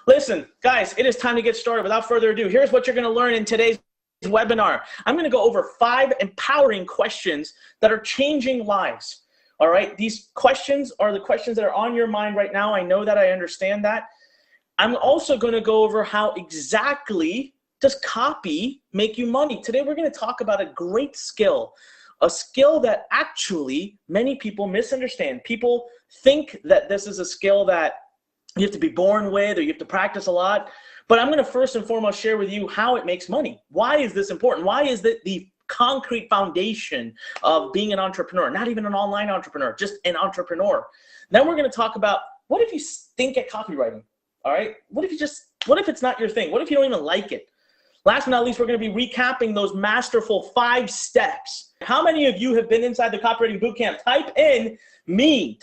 Listen, guys, it is time to get started. Without further ado, here's what you're going to learn in today's webinar. I'm going to go over 5 empowering questions that are changing lives. All right, these questions are the questions that are on your mind right now. I know that, I understand that. I'm also going to go over how exactly does copy make you money. Today we're going to talk about a great skill, a skill that actually many people misunderstand. People think that this is a skill that you have to be born with or you have to practice a lot. But I'm going to first and foremost share with you how it makes money. Why is this important? Why is it the concrete foundation of being an entrepreneur? Not even an online entrepreneur, just an entrepreneur. Then we're going to talk about, what if you stink at copywriting? All right. What if it's not your thing? What if you don't even like it? Last but not least, we're going to be recapping those masterful 5 steps. How many of you have been inside the copywriting bootcamp? Type in me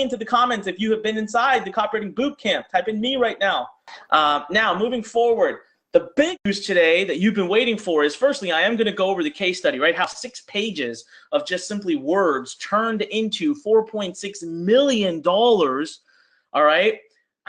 into the comments if you have been inside the copywriting bootcamp. Type in me right now. Now, moving forward, the big news today that you've been waiting for is, firstly, I am going to go over the case study, right? How 6 pages of just simply words turned into $4.6 million. All right.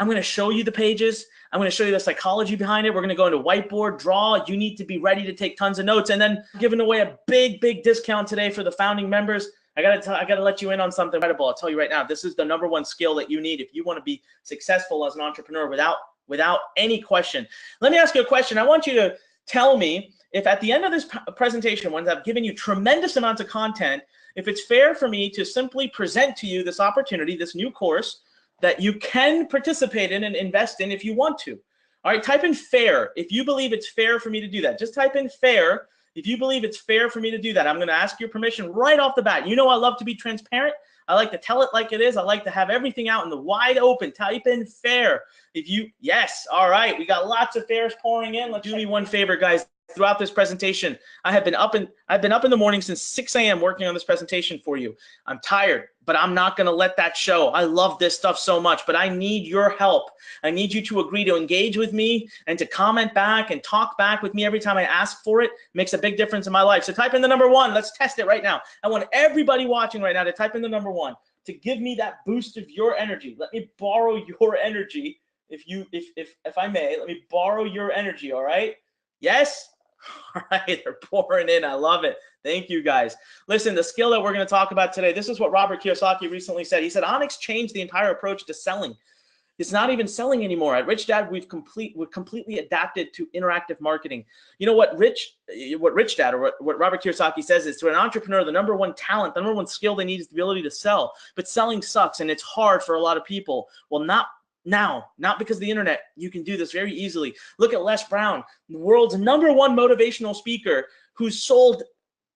I'm going to show you the pages. I'm going to show you the psychology behind it. We're going to go into whiteboard, draw. You need to be ready to take tons of notes. And then giving away a big discount today for the founding members. I got to let you in on something incredible. I'll tell you right now, this is the #1 skill that you need if you want to be successful as an entrepreneur without any question. Let me ask you a question. I want you to tell me if at the end of this presentation, once I've given you tremendous amounts of content, if it's fair for me to simply present to you this opportunity, this new course that you can participate in and invest in if you want to. All right, type in fair if you believe it's fair for me to do that. Just type in fair if you believe it's fair for me to do that. I'm going to ask your permission right off the bat. You know I love to be transparent. I like to tell it like it is. I like to have everything out in the wide open. Type in fair. Yes, all right. We got lots of fairs pouring in. Let's do me one favor, guys. Throughout this presentation, I've been up in the morning since 6 a.m. working on this presentation for you. I'm tired, but I'm not going to let that show. I love this stuff so much, but I need your help. I need you to agree to engage with me and to comment back and talk back with me every time I ask for it. It makes a big difference in my life. So type in the #1. Let's test it right now. I want everybody watching right now to type in the #1 to give me that boost of your energy. Let me borrow your energy. If I may, let me borrow your energy. All right. Yes. All right, they're pouring in. I love it. Thank you, guys. Listen, the skill that we're going to talk about today, this is what Robert Kiyosaki recently said. He said, Onyx changed the entire approach to selling. It's not even selling anymore. At Rich Dad, we've completely adapted to interactive marketing. You know what Rich Dad, or what Robert Kiyosaki says is, to an entrepreneur, the #1 talent, the #1 skill they need is the ability to sell. But selling sucks, and it's hard for a lot of people. Well, not because of the internet. You can do this very easily. Look at Les Brown, the world's #1 motivational speaker, who's sold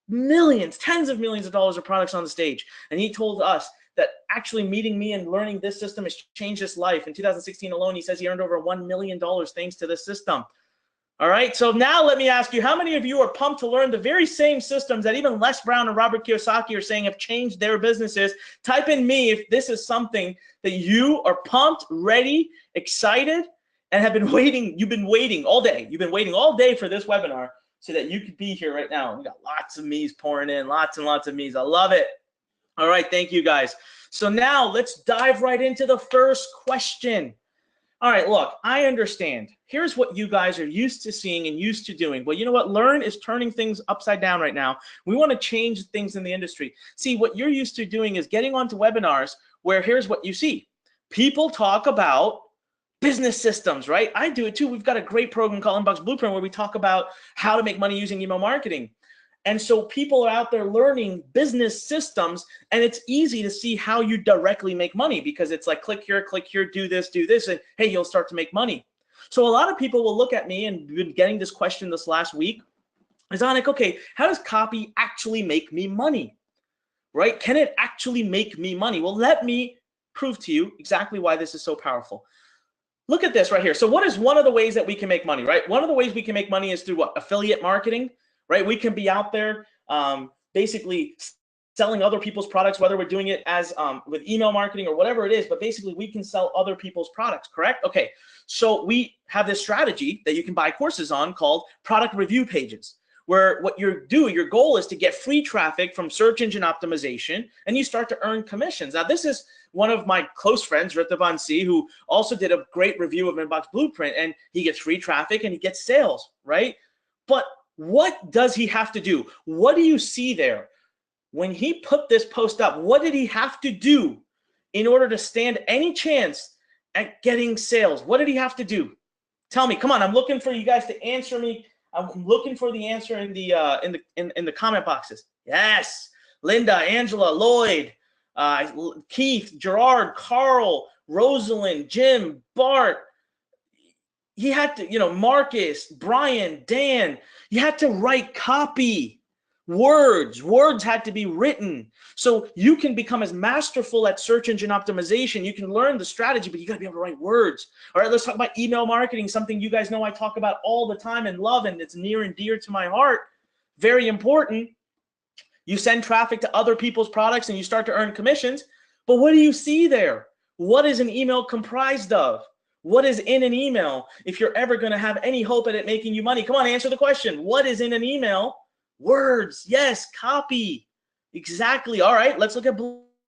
millions, tens of millions of dollars of products on the stage. And he told us that actually meeting me and learning this system has changed his life. In 2016 alone, he says he earned over $1 million thanks to this system. All right, so now let me ask you, how many of you are pumped to learn the very same systems that even Les Brown and Robert Kiyosaki are saying have changed their businesses? Type in me if this is something that you are pumped, ready, excited, and have been waiting. You've been waiting all day. You've been waiting all day for this webinar so that you could be here right now. We got lots of me's pouring in, lots and lots of me's. I love it. All right, thank you, guys. So now let's dive right into the first question. All right, look, I understand. Here's what you guys are used to seeing and used to doing. Well, you know what? Learn is turning things upside down right now. We want to change things in the industry. See, what you're used to doing is getting onto webinars where here's what you see. People talk about business systems, right? I do it too. We've got a great program called Inbox Blueprint where we talk about how to make money using email marketing. And so people are out there learning business systems, and it's easy to see how you directly make money because it's like click here, do this, and hey, you'll start to make money. So a lot of people will look at me, and we've been getting this question this last week, is Onik, okay, how does copy actually make me money, right? Can it actually make me money? Well, let me prove to you exactly why this is so powerful. Look at this right here. So what is one of the ways that we can make money, right? One of the ways we can make money is through what? Affiliate marketing. Right? We can be out there basically selling other people's products, whether we're doing it as with email marketing or whatever it is, but basically we can sell other people's products, correct? Okay, so we have this strategy that you can buy courses on called product review pages, where what your goal is to get free traffic from search engine optimization, and you start to earn commissions. Now, this is one of my close friends, Ritaban C, who also did a great review of Inbox Blueprint, and he gets free traffic and he gets sales, right? But what does he have to do? What do you see there? When he put this post up, what did he have to do in order to stand any chance at getting sales? What did he have to do? Tell me. Come on, I'm looking for you guys to answer me. I'm looking for the answer in the comment boxes. Yes, Linda, Angela, Lloyd, Keith, Gerard, Carl, Rosalind, Jim, Bart. He had to, Marcus, Brian, Dan. You had to write copy. Words had to be written. So you can become as masterful at search engine optimization. You can learn the strategy, but you got to be able to write words. All right, let's talk about email marketing, something you guys know I talk about all the time and love, and it's near and dear to my heart. Very important. You send traffic to other people's products and you start to earn commissions. But what do you see there? What is an email comprised of? What is in an email if you're ever going to have any hope at it making you money? Come on, answer the question. What is in an email? Words. Yes, copy. Exactly. All right, let's look at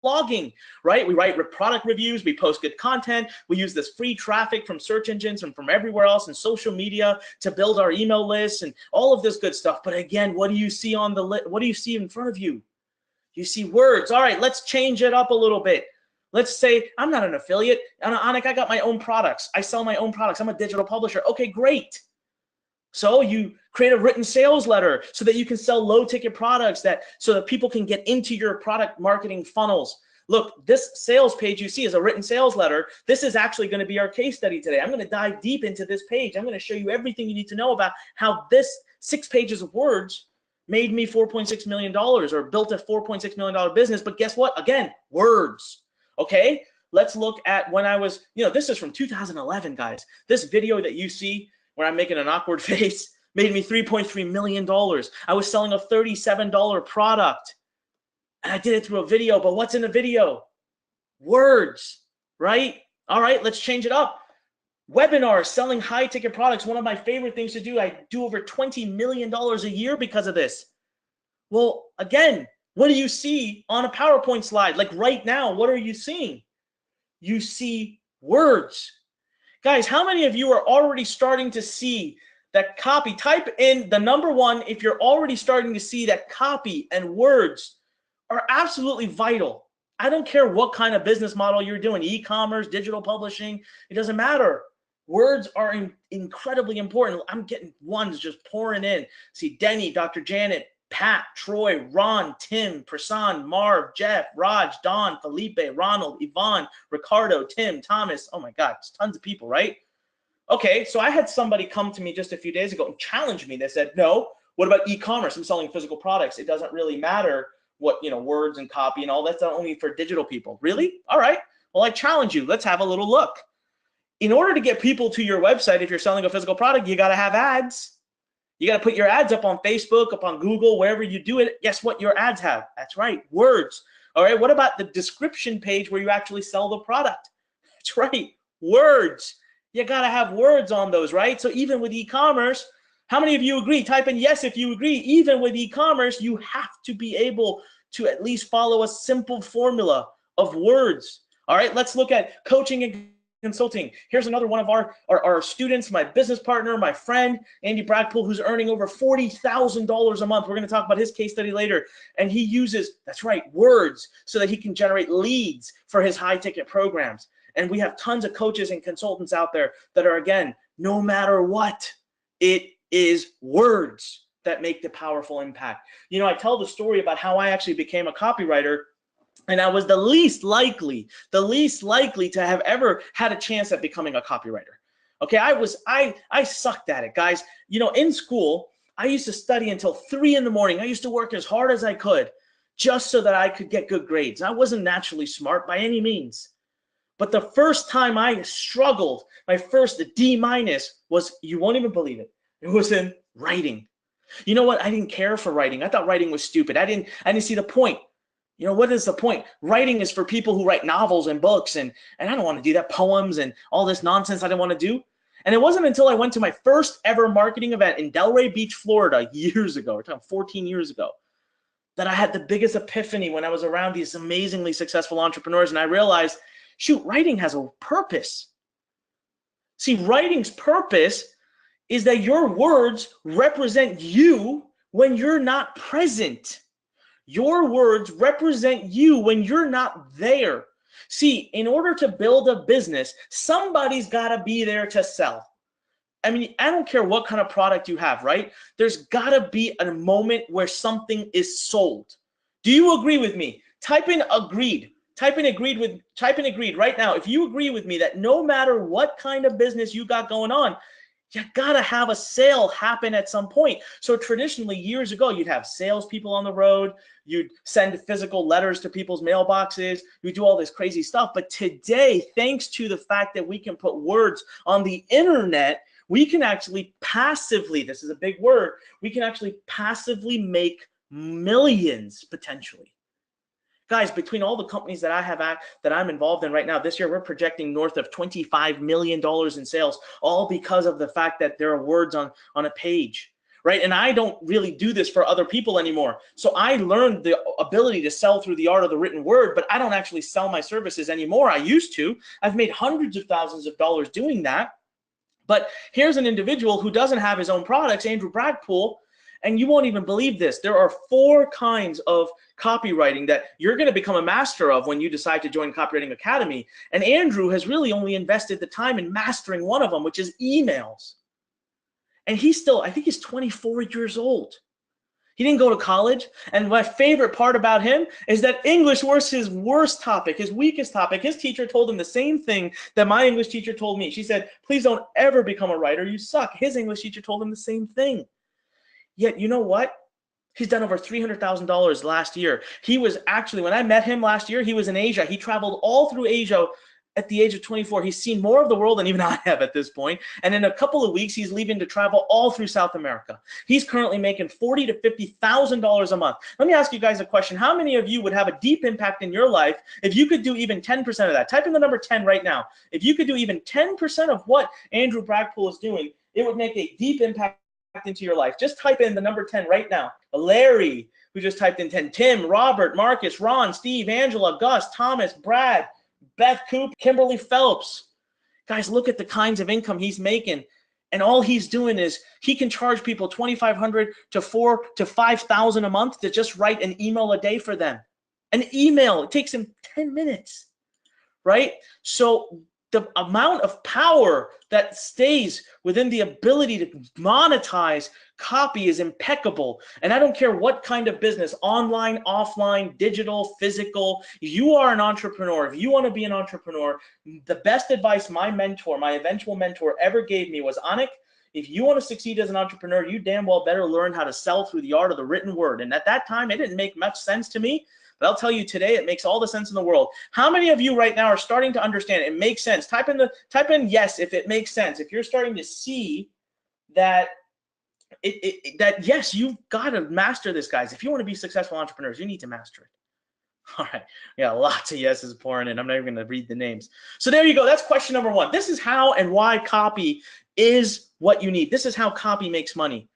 blogging, right? We write product reviews, we post good content, we use this free traffic from search engines and from everywhere else and social media to build our email lists and all of this good stuff. But again, what do you see on the list? What do you see in front of you? You see words. All right, let's change it up a little bit. Let's say I'm not an affiliate. Anik, I got my own products. I sell my own products. I'm a digital publisher. Okay, great. So you create a written sales letter so that you can sell low ticket products so that people can get into your product marketing funnels. Look, this sales page you see is a written sales letter. This is actually going to be our case study today. I'm going to dive deep into this page. I'm going to show you everything you need to know about how this 6 pages of words made me $4.6 million or built a $4.6 million business. But guess what? Again, words. Okay, let's look at when I was, this is from 2011, guys. This video that you see where I'm making an awkward face made me $3.3 million. I was selling a $37 product and I did it through a video, but what's in a video? Words, right? All right, let's change it up. Webinars, selling high ticket products, one of my favorite things to do. I do over $20 million a year because of this. Well, again, what do you see on a PowerPoint slide? Like right now, what are you seeing? You see words. Guys, how many of you are already starting to see that copy? Type in the number 1 if you're already starting to see that copy and words are absolutely vital. I don't care what kind of business model you're doing, e-commerce, digital publishing, it doesn't matter. Words are incredibly important. I'm getting ones just pouring in. See, Denny, Dr. Janet, Pat, Troy, Ron, Tim, Prasan, Marv, Jeff, Raj, Don, Felipe, Ronald, Yvonne, Ricardo, Tim, Thomas. Oh my God, it's tons of people, right? Okay, so I had somebody come to me just a few days ago and challenge me. They said, no, what about e-commerce? I'm selling physical products. It doesn't really matter what, words and copy and all that's only for digital people. Really? All right. Well, I challenge you. Let's have a little look. In order to get people to your website, if you're selling a physical product, you got to have ads. You got to put your ads up on Facebook, up on Google, wherever you do it. Guess what your ads have? That's right, words. All right, what about the description page where you actually sell the product? That's right, words. You got to have words on those, right? So even with e-commerce, how many of you agree? Type in yes if you agree. Even with e-commerce, you have to be able to at least follow a simple formula of words. All right, let's look at coaching and consulting. Here's another one of our students, my business partner, my friend, Andy Bragpool, who's earning over $40,000 a month. We're going to talk about his case study later. And he uses, that's right, words so that he can generate leads for his high ticket programs. And we have tons of coaches and consultants out there that are, again, no matter what, it is words that make the powerful impact. I tell the story about how I actually became a copywriter. And I was the least likely to have ever had a chance at becoming a copywriter. Okay, I sucked at it, guys. In school, I used to study until 3 in the morning. I used to work as hard as I could just so that I could get good grades. I wasn't naturally smart by any means. But the first time I struggled, my first D- was, you won't even believe it, it was in writing. You know what? I didn't care for writing. I thought writing was stupid. I didn't see the point. What is the point? Writing is for people who write novels and books, and I don't want to do that, poems and all this nonsense I don't want to do. And it wasn't until I went to my first ever marketing event in Delray Beach, Florida, years ago, we're talking 14 years ago, that I had the biggest epiphany when I was around these amazingly successful entrepreneurs. And I realized, shoot, writing has a purpose. See, writing's purpose is that your words represent you when you're not present. Your words represent you when you're not there. See, in order to build a business, somebody's got to be there to sell. I mean, I don't care what kind of product you have, right? There's got to be a moment where something is sold. Do you agree with me? Type in agreed. Type in agreed right now. If you agree with me that no matter what kind of business you got going on, you gotta have a sale happen at some point. So traditionally, years ago, you'd have salespeople on the road, you'd send physical letters to people's mailboxes, you do all this crazy stuff. But today, thanks to the fact that we can put words on the internet, we can actually passively, this is a big word, we can actually passively make millions potentially. Guys, between all the companies that I'm involved in right now, this year we're projecting north of $25 million in sales, all because of the fact that there are words on a page, right? And I don't really do this for other people anymore. So I learned the ability to sell through the art of the written word, but I don't actually sell my services anymore. I used to. I've made hundreds of thousands of dollars doing that. But here's an individual who doesn't have his own products, Andrew Bragpool, and you won't even believe this. There are 4 kinds of copywriting that you're going to become a master of when you decide to join Copywriting Academy. And Andrew has really only invested the time in mastering one of them, which is emails. And he's still, I think he's 24 years old. He didn't go to college. And my favorite part about him is that English was his worst topic, his weakest topic. His teacher told him the same thing that my English teacher told me. She said, please don't ever become a writer. You suck. His English teacher told him the same thing. Yet, you know what? He's done over $300,000 last year. He was actually, when I met him last year, he was in Asia. He traveled all through Asia at the age of 24. He's seen more of the world than even I have at this point. And in a couple of weeks, he's leaving to travel all through South America. He's currently making $40,000 to $50,000 a month. Let me ask you guys a question. How many of you would have a deep impact in your life if you could do even 10% of that? Type in the number 10 right now. If you could do even 10% of what Andrew Bragpool is doing, it would make a deep impact into your life. Just type in the number 10 right now. Larry, who just typed in 10. Tim, Robert, Marcus, Ron, Steve, Angela, Gus, Thomas, Brad, Beth Coop, Kimberly Phelps. Guys, look at the kinds of income he's making. And all he's doing is he can charge people $2,500 to $4,000 to $5,000 a month to just write an email a day for them. An email, it takes him 10 minutes, right? So the amount of power that stays within the ability to monetize copy is impeccable. And I don't care what kind of business, online, offline, digital, physical, you are an entrepreneur. If you want to be an entrepreneur, the best advice my mentor, my eventual mentor ever gave me was, Anik, if you want to succeed as an entrepreneur, you damn well better learn how to sell through the art of the written word. And at that time, it didn't make much sense to me. But I'll tell you today, it makes all the sense in the world. How many of you right now are starting to understand it makes sense? Type in yes if it makes sense. If you're starting to see that that yes, you've got to master this, guys. If you want to be successful entrepreneurs, you need to master it. All right, yeah, lots of yeses pouring in. I'm not even going to read the names. So there you go. That's question number 1. This is how and why copy is what you need. This is how copy makes money.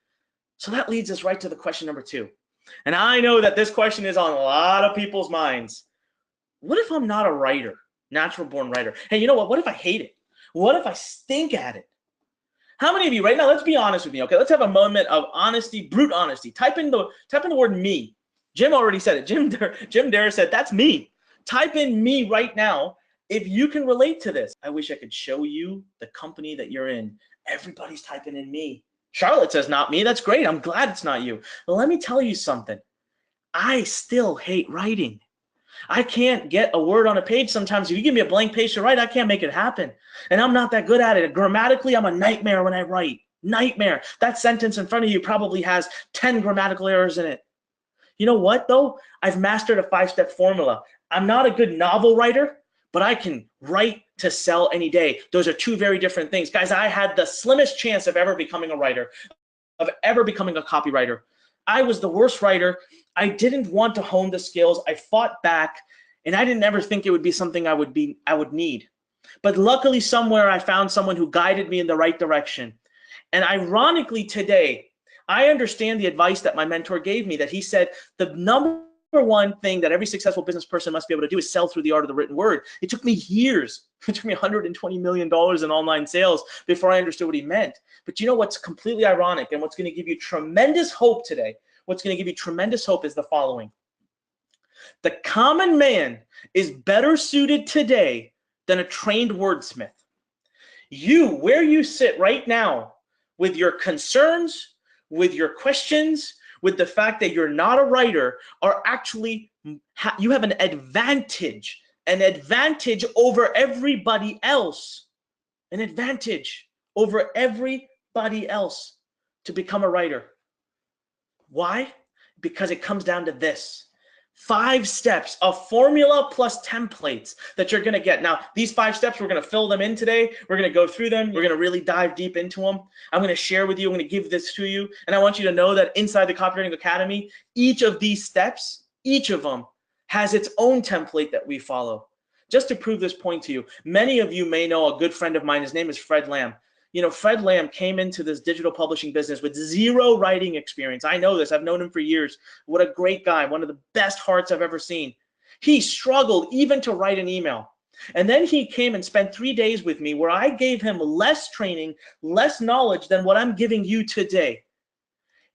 So that leads us right to the question number 2. And I know that this question is on a lot of people's minds. What if I'm not a writer, natural born writer? Hey, you know what? What if I hate it? What if I stink at it? How many of you right now, let's be honest with me, okay? Let's have a moment of honesty, brute honesty. Type in the word me. Jim already said it. Jim Dare said, that's me. Type in me right now if you can relate to this. I wish I could show you the company that you're in. Everybody's typing in me. Charlotte says not me. That's great. I'm glad it's not you. But let me tell you something. I still hate writing. I can't get a word on a page sometimes. If you give me a blank page to write, I can't make it happen. And I'm not that good at it. Grammatically, I'm a nightmare when I write. Nightmare. That sentence in front of you probably has 10 grammatical errors in it. You know what, though? I've mastered a 5-step formula. I'm not a good novel writer, but I can write to sell any day. Those are 2 very different things. Guys, I had the slimmest chance of ever becoming a writer, of ever becoming a copywriter. I was the worst writer. I didn't want to hone the skills. I fought back, and I didn't ever think it would be something I would need. But luckily somewhere I found someone who guided me in the right direction. And ironically today, I understand the advice that my mentor gave me, that he said the number one thing that every successful business person must be able to do is sell through the art of the written word. It took me years. It took me $120 million in online sales before I understood what he meant. But you know what's completely ironic and what's going to give you tremendous hope today? What's going to give you tremendous hope is the following. The common man is better suited today than a trained wordsmith. You, where you sit right now, with your concerns, with your questions, with the fact that you're not a writer, are actually, you have an advantage over everybody else, an advantage over everybody else to become a writer. Why? Because it comes down to this. 5 steps, a formula plus templates that you're going to get. Now, these 5 steps, we're going to fill them in today. We're going to go through them. We're going to really dive deep into them. I'm going to share with you. I'm going to give this to you. And I want you to know that inside the Copywriting Academy, each of these steps, each of them has its own template that we follow. Just to prove this point to you, many of you may know a good friend of mine. His name is Fred Lamb. You know, Fred Lamb came into this digital publishing business with 0 writing experience. I know this. I've known him for years. What a great guy. One of the best hearts I've ever seen. He struggled even to write an email. And then he came and spent 3 days with me where I gave him less training, less knowledge than what I'm giving you today.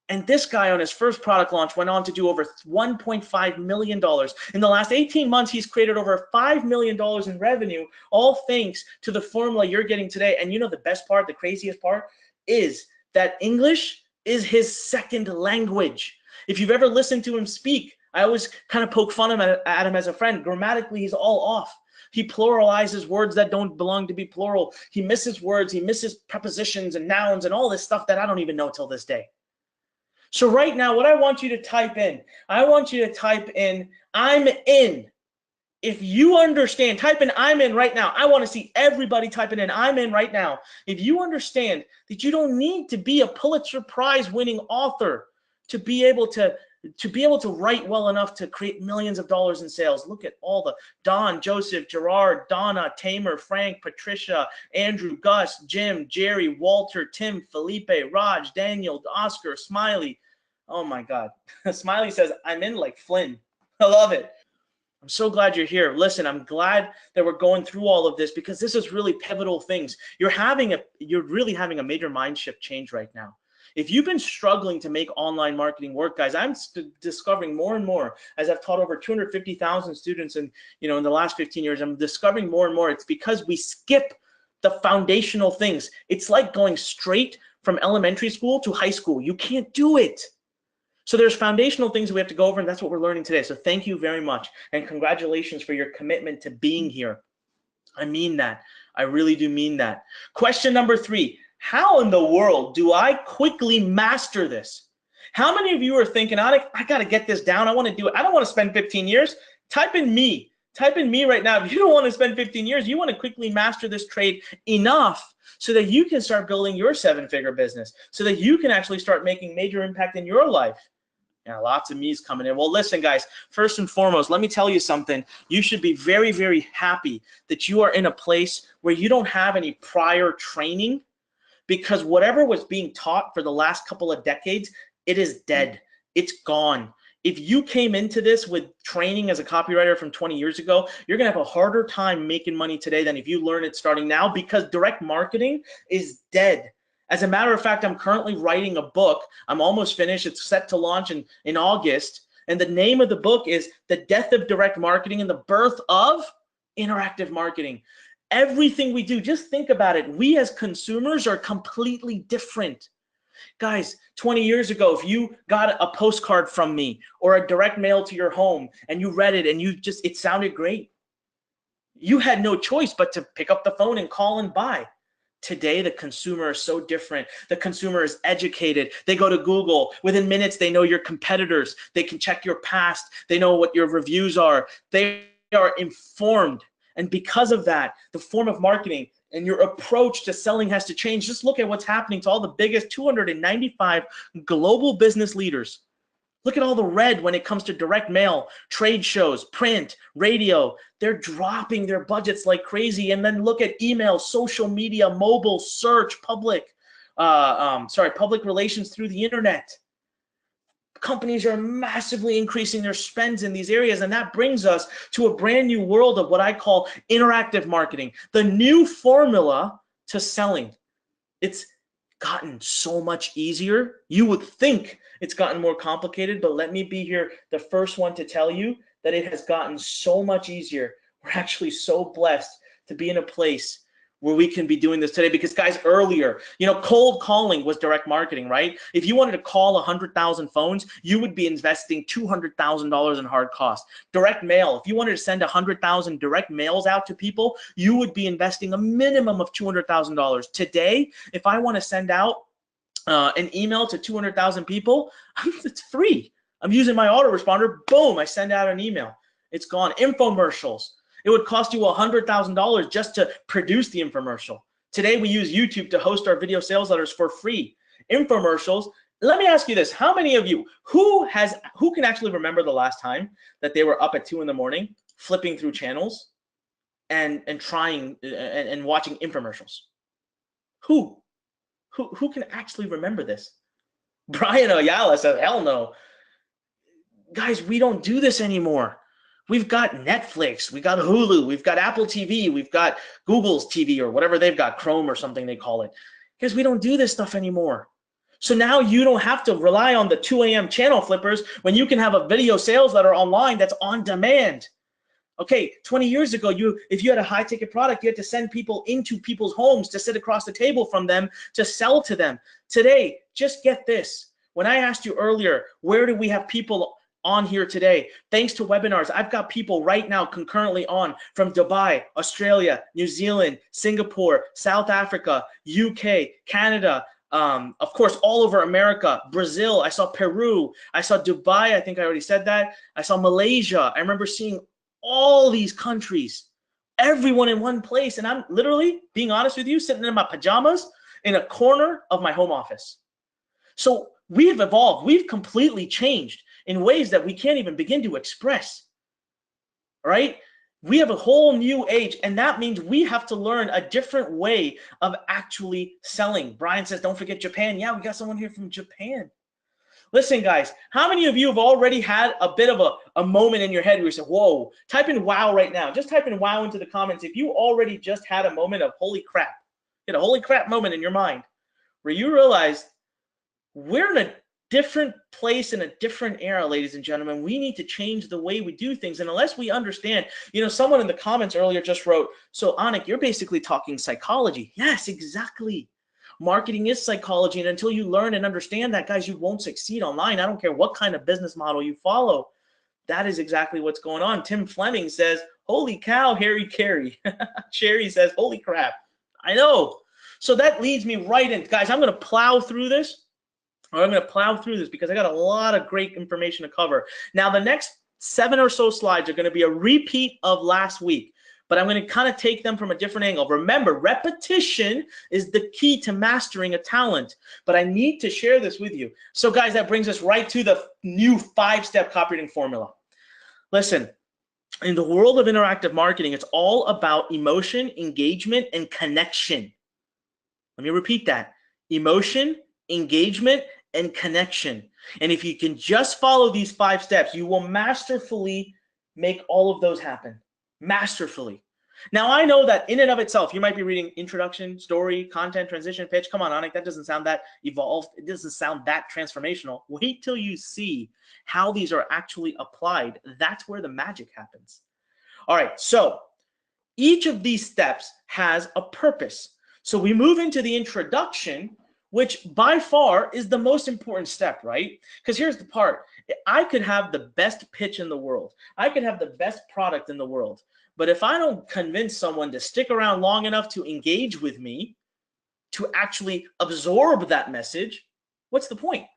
And this guy on his first product launch went on to do over $1.5 million. In the last 18 months, he's created over $5 million in revenue, all thanks to the formula you're getting today. And you know the best part, the craziest part, is that English is his second language. If you've ever listened to him speak, I always kind of poke fun at him as a friend. Grammatically, he's all off. He pluralizes words that don't belong to be plural. He misses words. He misses prepositions and nouns and all this stuff that I don't even know till this day. So right now, what I want you to type in, I want you to type in, I'm in. If you understand, type in, I'm in right now. I want to see everybody typing in, I'm in right now. If you understand that you don't need to be a Pulitzer Prize winning author to be able to write well enough to create millions of dollars in sales. Look at all the Don, Joseph, Gerard, Donna, Tamer, Frank, Patricia, Andrew, Gus, Jim, Jerry, Walter, Tim, Felipe, Raj, Daniel, Oscar, Smiley. Oh my God. Smiley says, I'm in like Flynn. I love it. I'm so glad you're here. Listen, I'm glad that we're going through all of this because this is really pivotal things. You're really having a major mind shift change right now. If you've been struggling to make online marketing work, guys, I'm discovering more and more as I've taught over 250,000 students in the last 15 years. I'm discovering more and more. It's because we skip the foundational things. It's like going straight from elementary school to high school. You can't do it. So there's foundational things we have to go over, and that's what we're learning today. So thank you very much, and congratulations for your commitment to being here. I mean that. I really do mean that. Question number 3. How in the world do I quickly master this? How many of you are thinking, I got to get this down. I want to do it. I don't want to spend 15 years. Type in me. Type in me right now. If you don't want to spend 15 years, you want to quickly master this trade enough so that you can start building your 7-figure business, so that you can actually start making major impact in your life. Yeah, lots of me's coming in. Well, listen, guys, first and foremost, let me tell you something. You should be very, very happy that you are in a place where you don't have any prior training, because whatever was being taught for the last couple of decades, it is dead. It's gone. If you came into this with training as a copywriter from 20 years ago, you're going to have a harder time making money today than if you learn it starting now, because direct marketing is dead. As a matter of fact, I'm currently writing a book. I'm almost finished. It's set to launch in August. And the name of the book is The Death of Direct Marketing and the Birth of Interactive Marketing. Everything we do, just think about it. We as consumers are completely different. Guys, 20 years ago, if you got a postcard from me or a direct mail to your home and you read it and it sounded great, you had no choice but to pick up the phone and call and buy. Today, the consumer is so different. The consumer is educated. They go to Google. Within minutes, they know your competitors. They can check your past. They know what your reviews are. They are informed. And because of that, the form of marketing and your approach to selling has to change. Just look at what's happening to all the biggest 295 global business leaders. Look at all the red when it comes to direct mail, trade shows, print, radio. They're dropping their budgets like crazy. And then look at email, social media, mobile, search, public relations through the internet. Companies are massively increasing their spends in these areas, and that brings us to a brand new world of what I call interactive marketing, the new formula to selling. It's gotten so much easier. You would think it's gotten more complicated, but let me be here the first one to tell you that it has gotten so much easier. We're actually so blessed to be in a place where we can be doing this today, because guys, earlier, cold calling was direct marketing, right? If you wanted to call 100,000 phones, you would be investing $200,000 in hard costs. Direct mail, if you wanted to send 100,000 direct mails out to people, you would be investing a minimum of $200,000. Today, if I want to send out an email to 200,000 people, it's free. I'm using my autoresponder, boom, I send out an email. It's gone. Infomercials. It would cost you $100,000 just to produce the infomercial. Today, we use YouTube to host our video sales letters for free. Infomercials. Let me ask you this. How many of you, who can actually remember the last time that they were up at 2 in the morning, flipping through channels and trying and watching infomercials? Who can actually remember this? Brian Ayala says, hell no. Guys, we don't do this anymore. We've got Netflix, we've got Hulu, we've got Apple TV, we've got Google's TV or whatever they've got, Chrome or something they call it. Because we don't do this stuff anymore. So now you don't have to rely on the 2 a.m. channel flippers when you can have a video sales letter online that's on demand. Okay, 20 years ago, if you had a high ticket product, you had to send people into people's homes to sit across the table from them to sell to them. Today, just get this. When I asked you earlier, where do we have people on here today? Thanks to webinars, I've got people right now concurrently on from Dubai, Australia, New Zealand, Singapore, South Africa, UK, Canada, of course, all over America, Brazil. I saw Peru. I saw Dubai. I think I already said that. I saw Malaysia. I remember seeing all these countries, everyone in one place. And I'm literally, being honest with you, sitting in my pajamas in a corner of my home office. So we've evolved. We've completely changed in ways that we can't even begin to express, right? We have a whole new age, and that means we have to learn a different way of actually selling. Brian says, don't forget Japan. Yeah, we got someone here from Japan. Listen, guys, how many of you have already had a bit of a moment in your head where you say, whoa, type in wow right now. Just type in wow into the comments if you already just had a moment of holy crap. Get a holy crap moment in your mind where you realize we're in a different place in a different era, ladies and gentlemen. We need to change the way we do things. And unless we understand, someone in the comments earlier just wrote, so Anik, you're basically talking psychology. Yes, exactly. Marketing is psychology. And until you learn and understand that, guys, you won't succeed online. I don't care what kind of business model you follow. That is exactly what's going on. Tim Fleming says, holy cow, Harry Carey. Sherry says, holy crap. I know. So that leads me right in. Guys, I'm going to plow through this. I'm going to plow through this because I got a lot of great information to cover. Now, the next 7 or so slides are going to be a repeat of last week, but I'm going to kind of take them from a different angle. Remember, repetition is the key to mastering a talent, but I need to share this with you. So, guys, that brings us right to the new 5-step copywriting formula. Listen, in the world of interactive marketing, it's all about emotion, engagement, and connection. Let me repeat that. Emotion, engagement, and connection. And if you can just follow these 5 steps, you will masterfully make all of those happen. Masterfully. Now, I know that in and of itself, you might be reading introduction, story, content, transition, pitch. Come on, Anik, that doesn't sound that evolved. It doesn't sound that transformational. Wait till you see how these are actually applied. That's where the magic happens. All right, so each of these steps has a purpose. So we move into the introduction, which by far is the most important step, right? Because here's the part. I could have the best pitch in the world. I could have the best product in the world. But if I don't convince someone to stick around long enough to engage with me, to actually absorb that message, what's the point?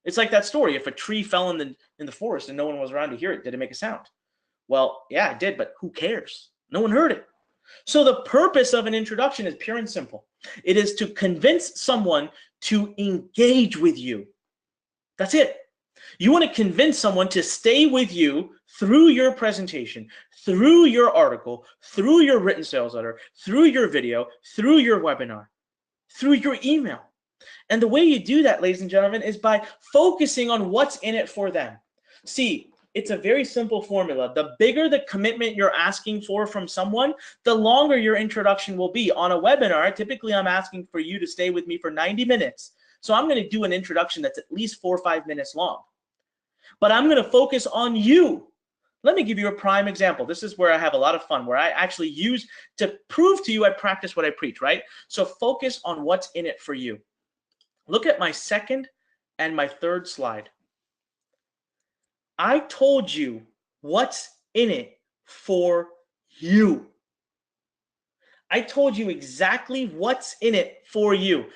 It's like that story. If a tree fell in the forest and no one was around to hear it, did it make a sound? Well, yeah, it did, but who cares? No one heard it. So the purpose of an introduction is pure and simple. It is to convince someone to engage with you. That's it. You want to convince someone to stay with you through your presentation, through your article, through your written sales letter, through your video, through your webinar, through your email. And the way you do that, ladies and gentlemen, is by focusing on what's in it for them. See, it's a very simple formula. The bigger the commitment you're asking for from someone, the longer your introduction will be. On a webinar, typically I'm asking for you to stay with me for 90 minutes. So I'm going to do an introduction that's at least 4 or 5 minutes long. But I'm going to focus on you. Let me give you a prime example. This is where I have a lot of fun, where I actually use to prove to you I practice what I preach, right? So focus on what's in it for you. Look at my second and my third slide. I told you what's in it for you. I told you exactly what's in it for you.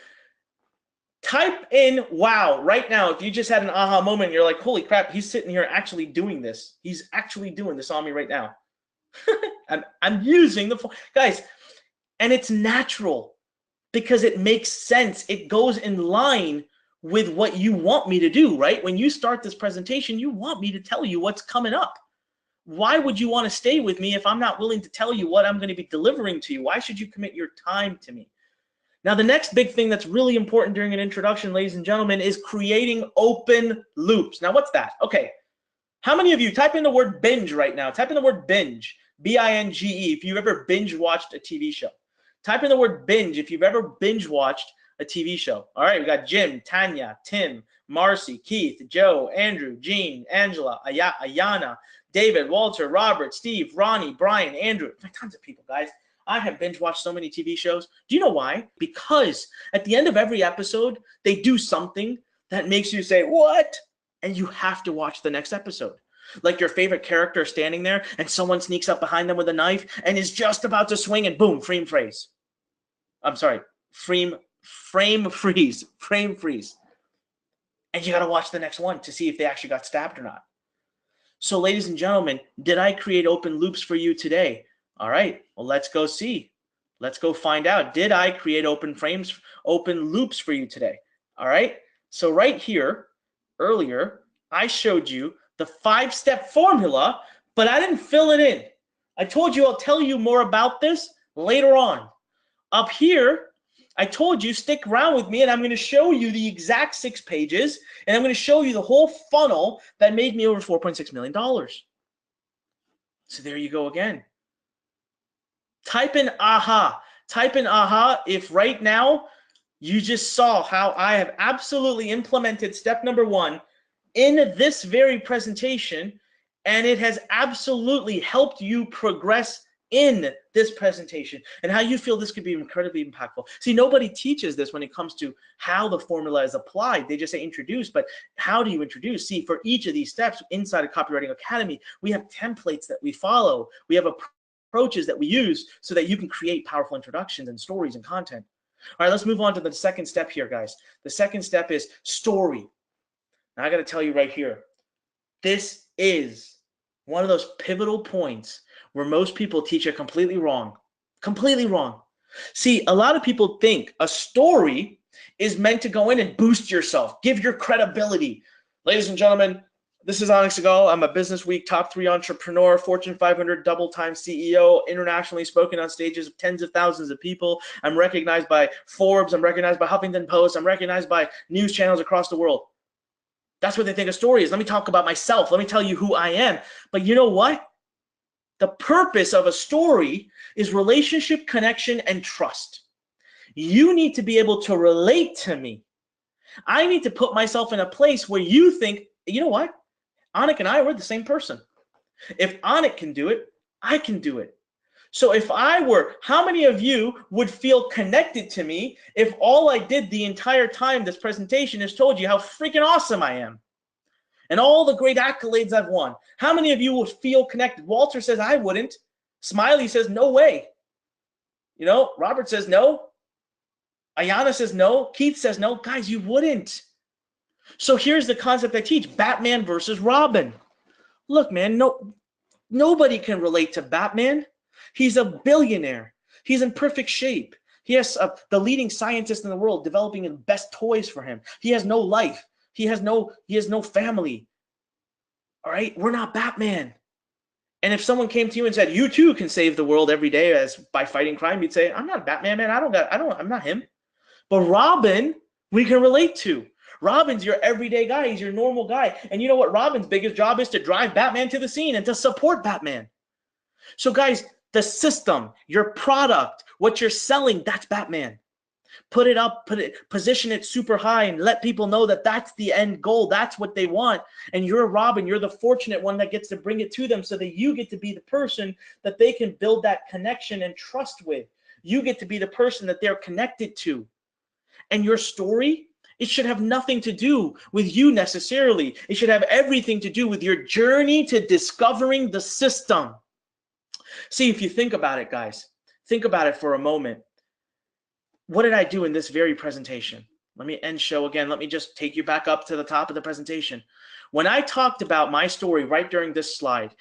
Type in wow right now. If you just had an aha moment, you're like, holy crap, he's sitting here actually doing this. He's actually doing this on me right now. I'm using the guys, and it's natural because it makes sense. It goes in line with what you want me to do, right? When you start this presentation, you want me to tell you what's coming up. Why would you want to stay with me if I'm not willing to tell you what I'm going to be delivering to you? Why should you commit your time to me? Now, the next big thing that's really important during an introduction, ladies and gentlemen, is creating open loops. Now, what's that? Okay. How many of you, type in the word binge right now. Type in the word binge, B-I-N-G-E, if you've ever binge watched a TV show. Type in the word binge if you've ever binge watched a TV show. All right, we got Jim, Tanya, Tim, Marcy, Keith, Joe, Andrew, Jean, Angela, Ayana, David, Walter, Robert, Steve, Ronnie, Brian, Andrew. Tons of people, guys. I have binge watched so many TV shows. Do you know why? Because at the end of every episode, they do something that makes you say, what? And you have to watch the next episode. Like your favorite character standing there and someone sneaks up behind them with a knife and is just about to swing and boom, frame freeze. I'm sorry, frame freeze. And you got to watch the next one to see if they actually got stabbed or not. So ladies and gentlemen, did I create open loops for you today? All right, well, let's go see. Let's go find out. Did I create open loops for you today? All right, so right here, earlier, I showed you the 5-step formula, but I didn't fill it in. I told you I'll tell you more about this later on. Up here, I told you stick around with me and I'm going to show you the exact 6 pages and I'm going to show you the whole funnel that made me over $4.6 million. So there you go again. Type in aha. Type in aha if right now you just saw how I have absolutely implemented step number 1 in this very presentation, and it has absolutely helped you progress in this presentation and how you feel this could be incredibly impactful. See, nobody teaches this when it comes to how the formula is applied. They just say introduce, but how do you introduce? See, for each of these steps inside of Copywriting Academy, we have templates that we follow. We have approaches that we use so that you can create powerful introductions and stories and content. All right, let's move on to the second step here, guys. The second step is story. Now I got to tell you right here, this is one of those pivotal points where most people teach it completely wrong. Completely wrong. See, a lot of people think a story is meant to go in and boost yourself, give your credibility. Ladies and gentlemen, this is Onyx Segal. I'm a Business Week top 3 entrepreneur, Fortune 500 double-time CEO, internationally spoken on stages of tens of thousands of people. I'm recognized by Forbes. I'm recognized by Huffington Post. I'm recognized by news channels across the world. That's what they think a story is. Let me talk about myself. Let me tell you who I am. But you know what? The purpose of a story is relationship, connection, and trust. You need to be able to relate to me. I need to put myself in a place where you think, you know what? Anik and I, we're the same person. If Anik can do it, I can do it. So if I were, how many of you would feel connected to me if all I did the entire time this presentation has told you how freaking awesome I am and all the great accolades I've won? How many of you would feel connected? Walter says I wouldn't. Smiley says no way. You know, Robert says no. Ayana says no. Keith says no. Guys, you wouldn't. So here's the concept I teach: Batman versus Robin. Look, man, nobody can relate to Batman. He's a billionaire. He's in perfect shape. He has the leading scientist in the world developing the best toys for him. He has no life. He has no family. All right, we're not Batman. And if someone came to you and said, you too can save the world every day by fighting crime, you'd say, I'm not Batman, man. I'm not him. But Robin, we can relate to. Robin's your everyday guy. He's your normal guy. And you know what? Robin's biggest job is to drive Batman to the scene and to support Batman. So guys, the system, your product, what you're selling, that's Batman. Put it up, position it super high and let people know that that's the end goal. That's what they want. And you're Robin, you're the fortunate one that gets to bring it to them so that you get to be the person that they can build that connection and trust with. You get to be the person that they're connected to. And your story, it should have nothing to do with you necessarily. It should have everything to do with your journey to discovering the system. See, if you think about it, guys, think about it for a moment. What did I do in this very presentation? Let me end show again. Let me just take you back up to the top of the presentation. When I talked about my story right during this slide,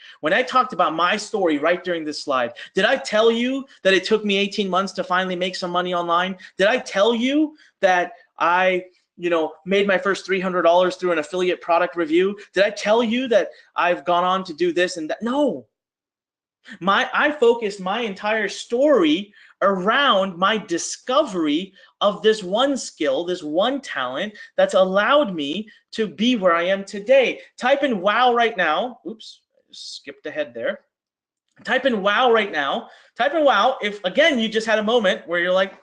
did I tell you that it took me 18 months to finally make some money online? Did I tell you that I made my first $300 through an affiliate product review? Did I tell you that I've gone on to do this and that? No. I focused my entire story around my discovery of this one skill, this one talent that's allowed me to be where I am today. Type in wow right now. Oops, I just skipped ahead there. Type in wow right now. Type in wow if, again, you just had a moment where you're like,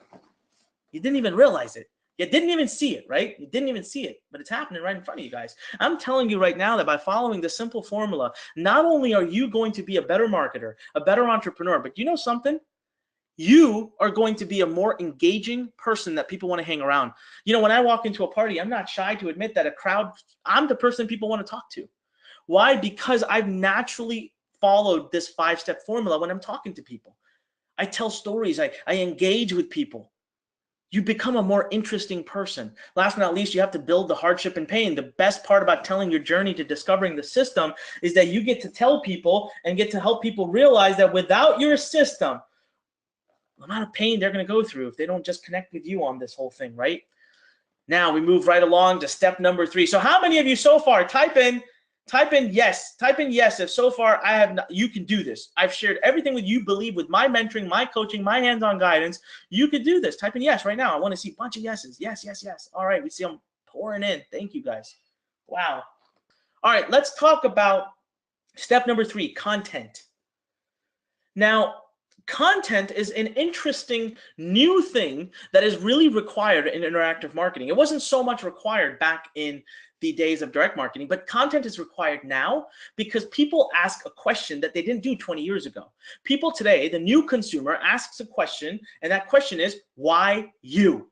you didn't even realize it. You didn't even see it, right? You didn't even see it, but it's happening right in front of you guys. I'm telling you right now that by following this simple formula, not only are you going to be a better marketer, a better entrepreneur, but you know something? You are going to be a more engaging person that people want to hang around. When I walk into a party, I'm not shy to admit that I'm the person people want to talk to. Why? Because I've naturally followed this 5-step formula when I'm talking to people. I tell stories, I engage with people. You become a more interesting person. Last but not least, you have to build the hardship and pain. The best part about telling your journey to discovering the system is that you get to tell people and get to help people realize that without your system, the amount of pain they're going to go through if they don't just connect with you on this whole thing, right? Now we move right along to step number 3. So how many of you so far, type in yes. Type in yes if so far you can do this. I've shared everything with you, believe with my mentoring, my coaching, my hands-on guidance. You could do this. Type in yes right now. I want to see a bunch of yeses. Yes, yes, yes. All right, we see them pouring in. Thank you, guys. Wow. All right, let's talk about step number 3, content. Now, content is an interesting new thing that is really required in interactive marketing. It wasn't so much required back in the days of direct marketing, but content is required now because people ask a question that they didn't do 20 years ago. People today, the new consumer, asks a question, and that question is, why you?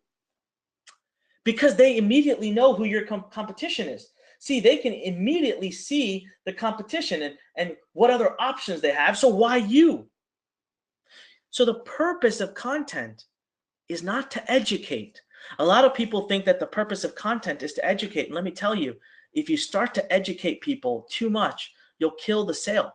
Because they immediately know who your competition is. See, they can immediately see the competition and what other options they have, so why you? So the purpose of content is not to educate. A lot of people think that the purpose of content is to educate. And let me tell you, if you start to educate people too much, you'll kill the sale.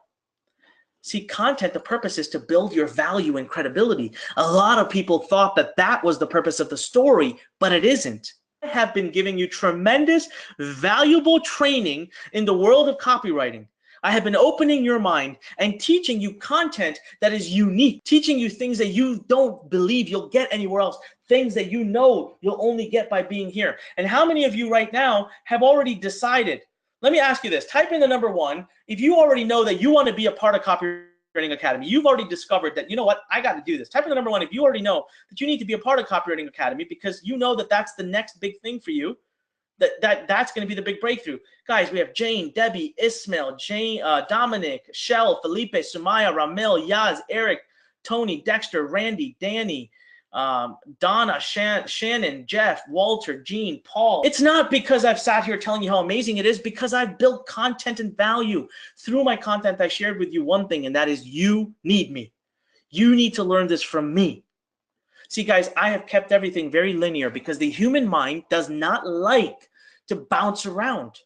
See, content, the purpose is to build your value and credibility. A lot of people thought that that was the purpose of the story, but it isn't. I have been giving you tremendous, valuable training in the world of copywriting. I have been opening your mind and teaching you content that is unique, teaching you things that you don't believe you'll get anywhere else, things that you know you'll only get by being here. And how many of you right now have already decided? Let me ask you this. Type in the number 1. If you already know that you want to be a part of Copywriting Academy, you've already discovered that, you know what, I got to do this. Type in the number 1 if you already know that you need to be a part of Copywriting Academy because you know that that's the next big thing for you. That's going to be the big breakthrough. Guys, we have Jane, Debbie, Ismail, Dominic, Shell, Felipe, Sumaya, Ramil, Yaz, Eric, Tony, Dexter, Randy, Danny, Donna, Shannon, Jeff, Walter, Gene, Paul. It's not because I've sat here telling you how amazing it is, because I've built content and value. Through my content, I shared with you one thing, and that is you need me. You need to learn this from me. See, guys, I have kept everything very linear because the human mind does not like to bounce around.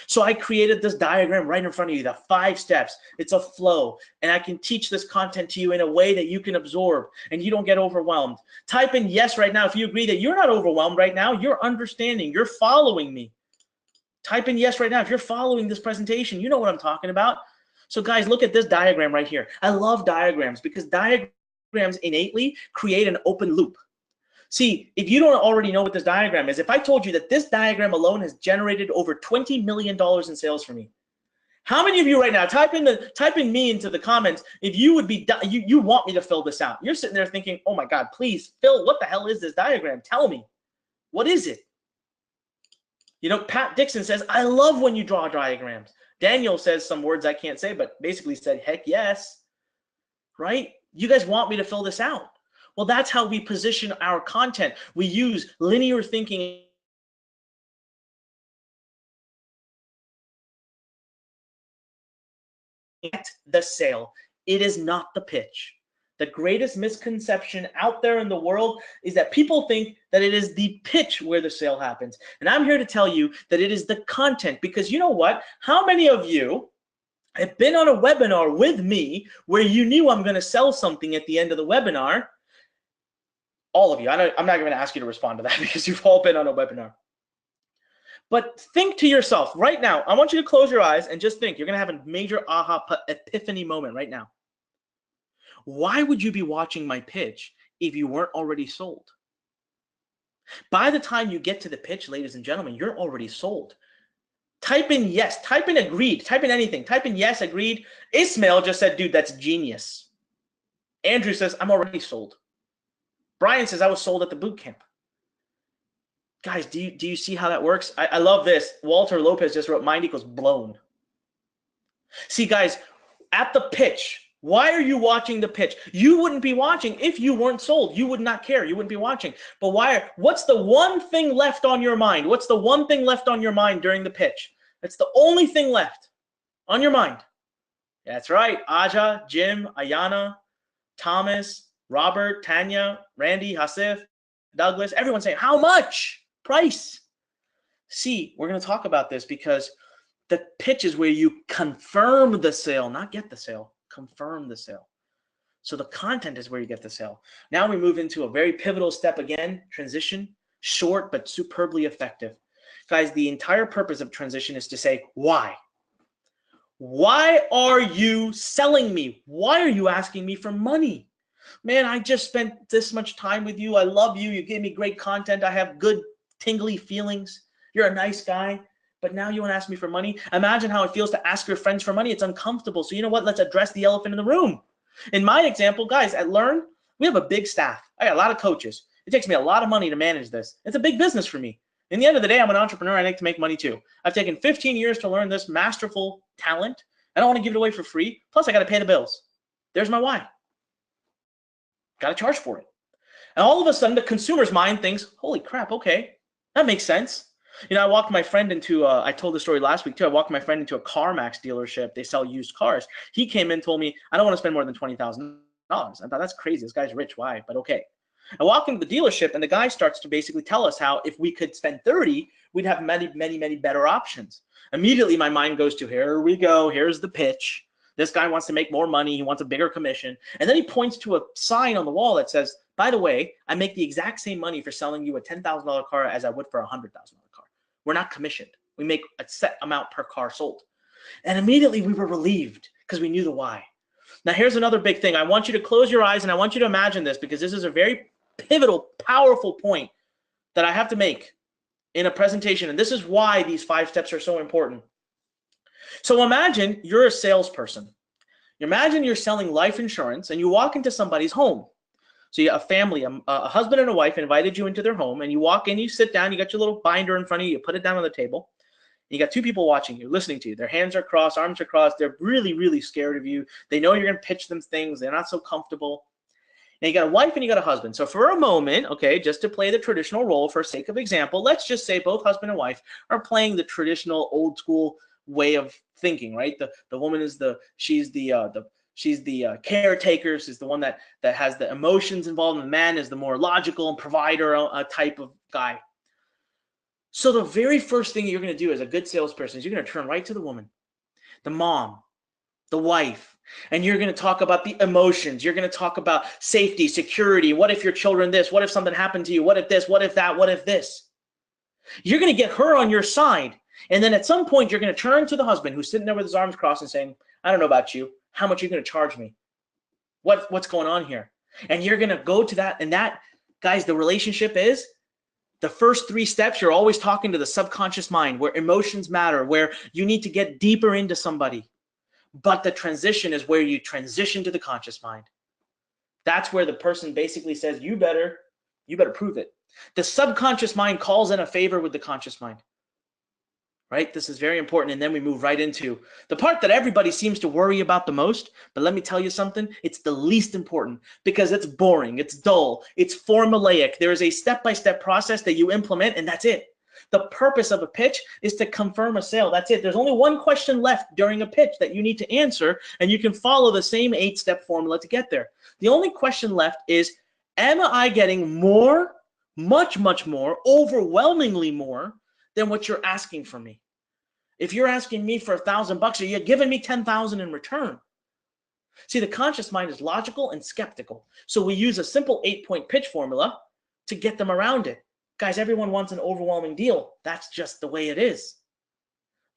So I created this diagram right in front of you, the 5 steps. It's a flow, and I can teach this content to you in a way that you can absorb and you don't get overwhelmed. Type in yes right now if you agree that you're not overwhelmed right now, you're understanding, you're following me. Type in yes right now. If you're following this presentation, you know what I'm talking about. So guys, look at this diagram right here. I love diagrams because diagrams innately create an open loop. See, if you don't already know what this diagram is, if I told you that this diagram alone has generated over $20 million in sales for me, how many of you right now, type in me into the comments if you would be, you want me to fill this out. You're sitting there thinking, oh my God, please, Phil, what the hell is this diagram? Tell me, what is it? You know, Pat Dixon says, I love when you draw diagrams. Daniel says some words I can't say, but basically said, heck yes, right? You guys want me to fill this out. Well, that's how we position our content. We use linear thinking at the sale. It is not the pitch. The greatest misconception out there in the world is that people think that it is the pitch where the sale happens. And I'm here to tell you that it is the content, because you know what? How many of you have been on a webinar with me where you knew I'm going to sell something at the end of the webinar? All of you. I'm not going to ask you to respond to that because you've all been on a webinar. But think to yourself right now. I want you to close your eyes and just think. You're going to have a major aha epiphany moment right now. Why would you be watching my pitch if you weren't already sold? By the time you get to the pitch, ladies and gentlemen, you're already sold. Type in yes. Type in agreed. Type in anything. Type in yes, agreed. Ismail just said, dude, that's genius. Andrew says, I'm already sold. Brian says, I was sold at the boot camp. Guys, do you see how that works? I love this. Walter Lopez just wrote, mind equals blown. See, guys, at the pitch, why are you watching the pitch? You wouldn't be watching if you weren't sold. You would not care. You wouldn't be watching. But what's the one thing left on your mind? What's the one thing left on your mind during the pitch? That's the only thing left on your mind. That's right. Aja, Jim, Ayana, Thomas, Robert, Tanya, Randy, Hasif, Douglas, everyone saying, how much? Price. See, we're going to talk about this because the pitch is where you confirm the sale, not get the sale, confirm the sale. So the content is where you get the sale. Now we move into a very pivotal step again, transition, short but superbly effective. Guys, the entire purpose of transition is to say, why? Why are you selling me? Why are you asking me for money? Man, I just spent this much time with you. I love you. You gave me great content. I have good tingly feelings. You're a nice guy. But now you want to ask me for money? Imagine how it feels to ask your friends for money. It's uncomfortable. So you know what? Let's address the elephant in the room. In my example, guys, at Learn, we have a big staff. I got a lot of coaches. It takes me a lot of money to manage this. It's a big business for me. In the end of the day, I'm an entrepreneur. I like to make money too. I've taken 15 years to learn this masterful talent. I don't want to give it away for free. Plus, I got to pay the bills. There's my why. Got to charge for it. And all of a sudden, the consumer's mind thinks, holy crap, okay, that makes sense. You know, I walked my friend into, I told the story last week too, I walked my friend into a CarMax dealership. They sell used cars. He came in, told me, I don't want to spend more than $20,000. I thought, that's crazy. This guy's rich. Why? But okay. I walk into the dealership and the guy starts to basically tell us how if we could spend 30, we'd have many, many, many better options. Immediately my mind goes to, here we go. Here's the pitch. This guy wants to make more money. He wants a bigger commission. And then he points to a sign on the wall that says, by the way, I make the exact same money for selling you a $10,000 car as I would for a $100,000 car. We're not commissioned. We make a set amount per car sold. And immediately we were relieved because we knew the why. Now here's another big thing. I want you to close your eyes and I want you to imagine this because this is a very pivotal, powerful point that I have to make in a presentation. And this is why these 5 steps are so important. So imagine you're a salesperson. Imagine you're selling life insurance and you walk into somebody's home. So you have a family, a husband and a wife invited you into their home and you walk in, you sit down, you got your little binder in front of you, you put it down on the table. You got 2 people watching you, listening to you. Their hands are crossed, arms are crossed. They're really, really scared of you. They know you're going to pitch them things. They're not so comfortable. And you got a wife and you got a husband. So for a moment, okay, just to play the traditional role for sake of example, let's just say both husband and wife are playing the traditional old school way of thinking, right? The woman is she's the caretaker. She's the one that has the emotions involved. And the man is the more logical and provider type of guy. So the very first thing you're going to do as a good salesperson is you're going to turn right to the woman, the mom, the wife, and you're going to talk about the emotions. You're going to talk about safety, security. What if your children this? What if something happened to you? What if this? What if that? What if this? You're going to get her on your side. And then at some point, you're going to turn to the husband who's sitting there with his arms crossed and saying, I don't know about you. How much are you going to charge me? What's going on here? And you're going to go to that. And that, guys, the relationship is the first 3 steps. You're always talking to the subconscious mind where emotions matter, where you need to get deeper into somebody. But the transition is where you transition to the conscious mind. That's where the person basically says, you better prove it. The subconscious mind calls in a favor with the conscious mind. Right? This is very important. And then we move right into the part that everybody seems to worry about the most. But let me tell you something. It's the least important because it's boring. It's dull. It's formulaic. There is a step-by-step process that you implement, and that's it. The purpose of a pitch is to confirm a sale. That's it. There's only one question left during a pitch that you need to answer, and you can follow the same 8-step formula to get there. The only question left is, am I getting more, much, much more, overwhelmingly more than what you're asking from me? If you're asking me for $1,000, are you giving me 10,000 in return? See, the conscious mind is logical and skeptical. So we use a simple 8-point pitch formula to get them around it. Guys, everyone wants an overwhelming deal. That's just the way it is.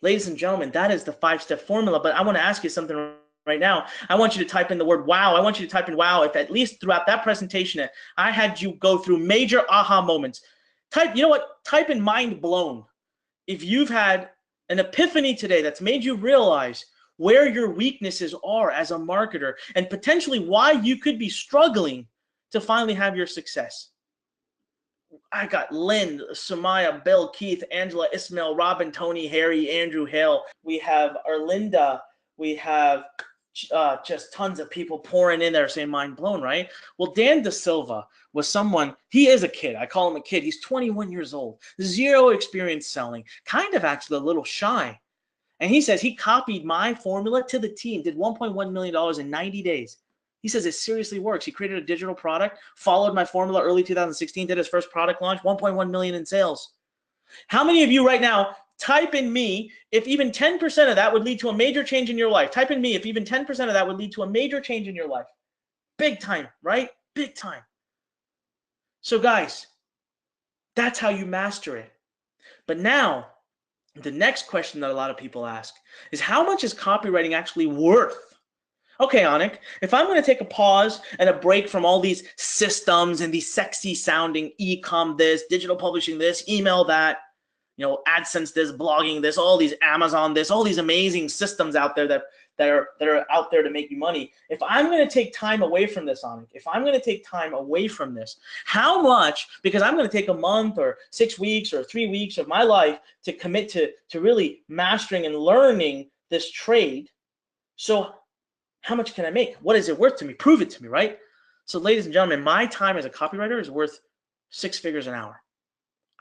Ladies and gentlemen, that is the 5-step formula. But I want to ask you something right now. I want you to type in the word wow. I want you to type in wow. If at least throughout that presentation, I had you go through major aha moments. You know what? Type in mind blown. If you've had an epiphany today that's made you realize where your weaknesses are as a marketer and potentially why you could be struggling to finally have your success. I got Lynn, Sumaya, Bill, Keith, Angela, Ismail, Robin, Tony, Harry, Andrew, Hale. We have Arlinda. We have just tons of people pouring in there saying mind blown, right? Well, Dan Da Silva was someone, he is a kid. I call him a kid. He's 21 years old, 0 experience selling, kind of actually a little shy. And he says he copied my formula to the team, did $1.1 million in 90 days. He says it seriously works. He created a digital product, followed my formula early 2016, did his first product launch, 1.1 million in sales. How many of you right now type in me if even 10% of that would lead to a major change in your life? Type in me if even 10% of that would lead to a major change in your life. Big time, right? Big time. So guys, that's how you master it. But now, the next question that a lot of people ask is, how much is copywriting actually worth? Okay, Anik, if I'm going to take a pause and a break from all these systems and these sexy sounding e-com this, digital publishing this, email that, AdSense this, blogging this, all these Amazon this, all these amazing systems out there that are out there to make you money. If I'm going to take time away from this, Anik, if I'm going to take time away from this, how much, because I'm going to take a month or 6 weeks or 3 weeks of my life to commit to really mastering and learning this trade. So how much can I make? What is it worth to me? Prove it to me, right? So ladies and gentlemen, my time as a copywriter is worth 6 figures an hour.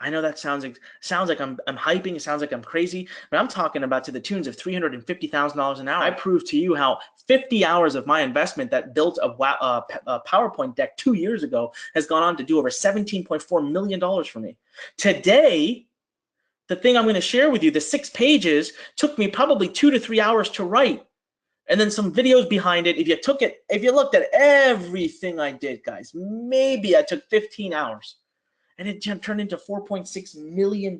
I know that sounds like I'm hyping. It sounds like I'm crazy, but I'm talking about to the tunes of $350,000 an hour. I proved to you how 50 hours of my investment that built a PowerPoint deck 2 years ago has gone on to do over $17.4 million for me. Today, the thing I'm going to share with you, the 6 pages, took me probably 2 to 3 hours to write. And then some videos behind it. If you looked at everything I did, guys, maybe I took 15 hours. And it turned into $4.6 million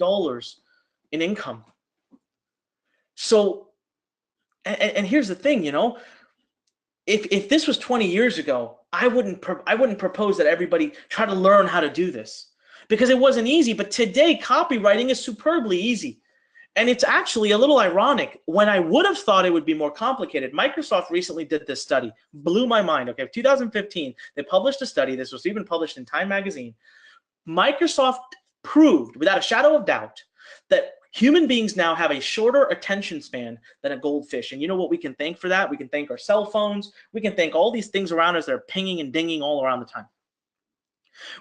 in income. So, and here's the thing, if this was 20 years ago, I wouldn't propose that everybody try to learn how to do this because it wasn't easy. But today, copywriting is superbly easy. And it's actually a little ironic. When I would have thought it would be more complicated, Microsoft recently did this study, blew my mind. Okay, 2015, they published a study. This was even published in Time magazine. Microsoft proved without a shadow of doubt that human beings now have a shorter attention span than a goldfish. And you know what we can thank for that? We can thank our cell phones. We can thank all these things around us that are pinging and dinging all around the time.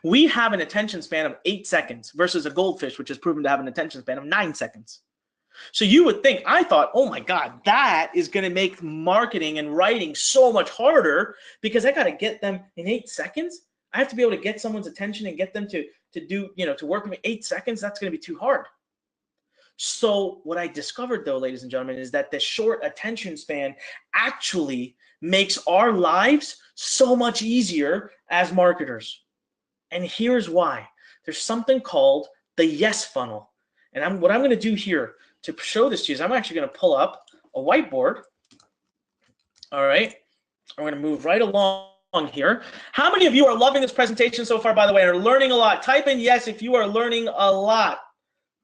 We have an attention span of 8 seconds versus a goldfish, which is proven to have an attention span of 9 seconds. So you would think, I thought, oh my God, that is going to make marketing and writing so much harder because I got to get them in 8 seconds. I have to be able to get someone's attention and get them to do, to work with me 8 seconds. That's going to be too hard. So what I discovered though, ladies and gentlemen, is that the short attention span actually makes our lives so much easier as marketers. And here's why. There's something called the yes funnel. And what I'm going to do here, to show this to you is I'm actually going to pull up a whiteboard. All right. I'm going to move right along here. How many of you are loving this presentation so far, by the way, and are learning a lot? Type in yes if you are learning a lot.